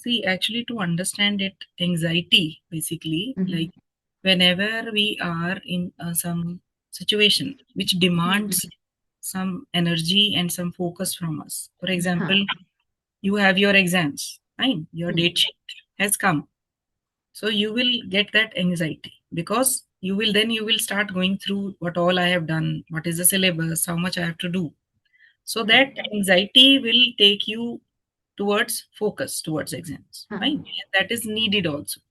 See, actually, to understand it, anxiety basically, like whenever we are in some situation which demands some energy and some focus from us. For हाँ. example, you have your exams, fine, your hmm. date sheet has come. So you will get that anxiety because you will start going through what all I have done, what is the syllabus, how much I have to do. So that anxiety will take you towards focus towards exams. Fine. And that is needed also.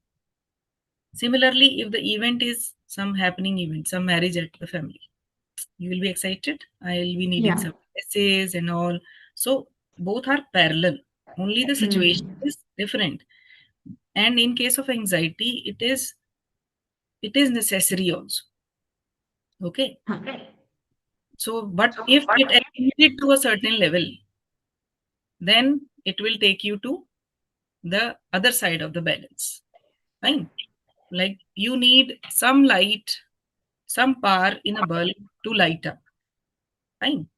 Similarly, if the event is some happening event, some marriage at the family, you will be excited. I'll be needing some essays and all. So both are parallel. Only the situation is different. And in case of anxiety, it is necessary also. Okay. So, but if it accumulated to a certain level, then it will take you to the other side of the balance. Fine. Like you need some light, some power in a bulb to light up. Fine.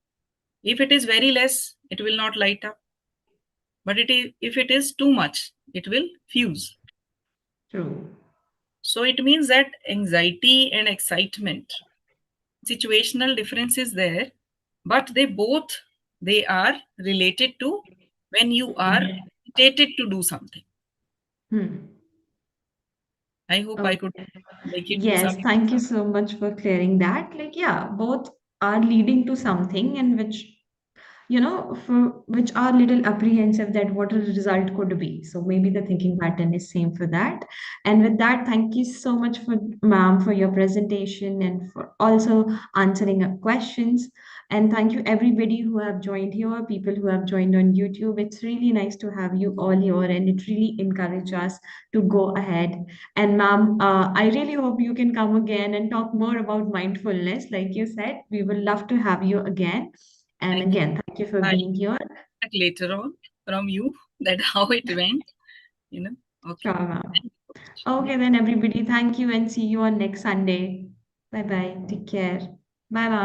If it is very less, it will not light up. But if it is too much, it will fuse. True. So it means that anxiety and excitement, situational difference is there, but they are related to when you are agitated to do something. I hope I could make it Yes, some. thank you so much for clearing that. Like, yeah, both are leading to something, and which, for which are little apprehensive that what a result could be. So maybe the thinking pattern is same for that. And with that, thank you so much for ma'am for your presentation and for also answering our questions. And thank you everybody who have joined here, people who have joined on YouTube. It's really nice to have you all here, and it really encourages us to go ahead. And ma'am, I really hope you can come again and talk more about mindfulness. Like you said, we would love to have you again. And Thank you. again, thank you for I being here. later on from you that how it went. Okay. Sure, ma'am. Okay, then everybody, thank you and see you on next Sunday. Bye bye. Take care. Bye, ma'am.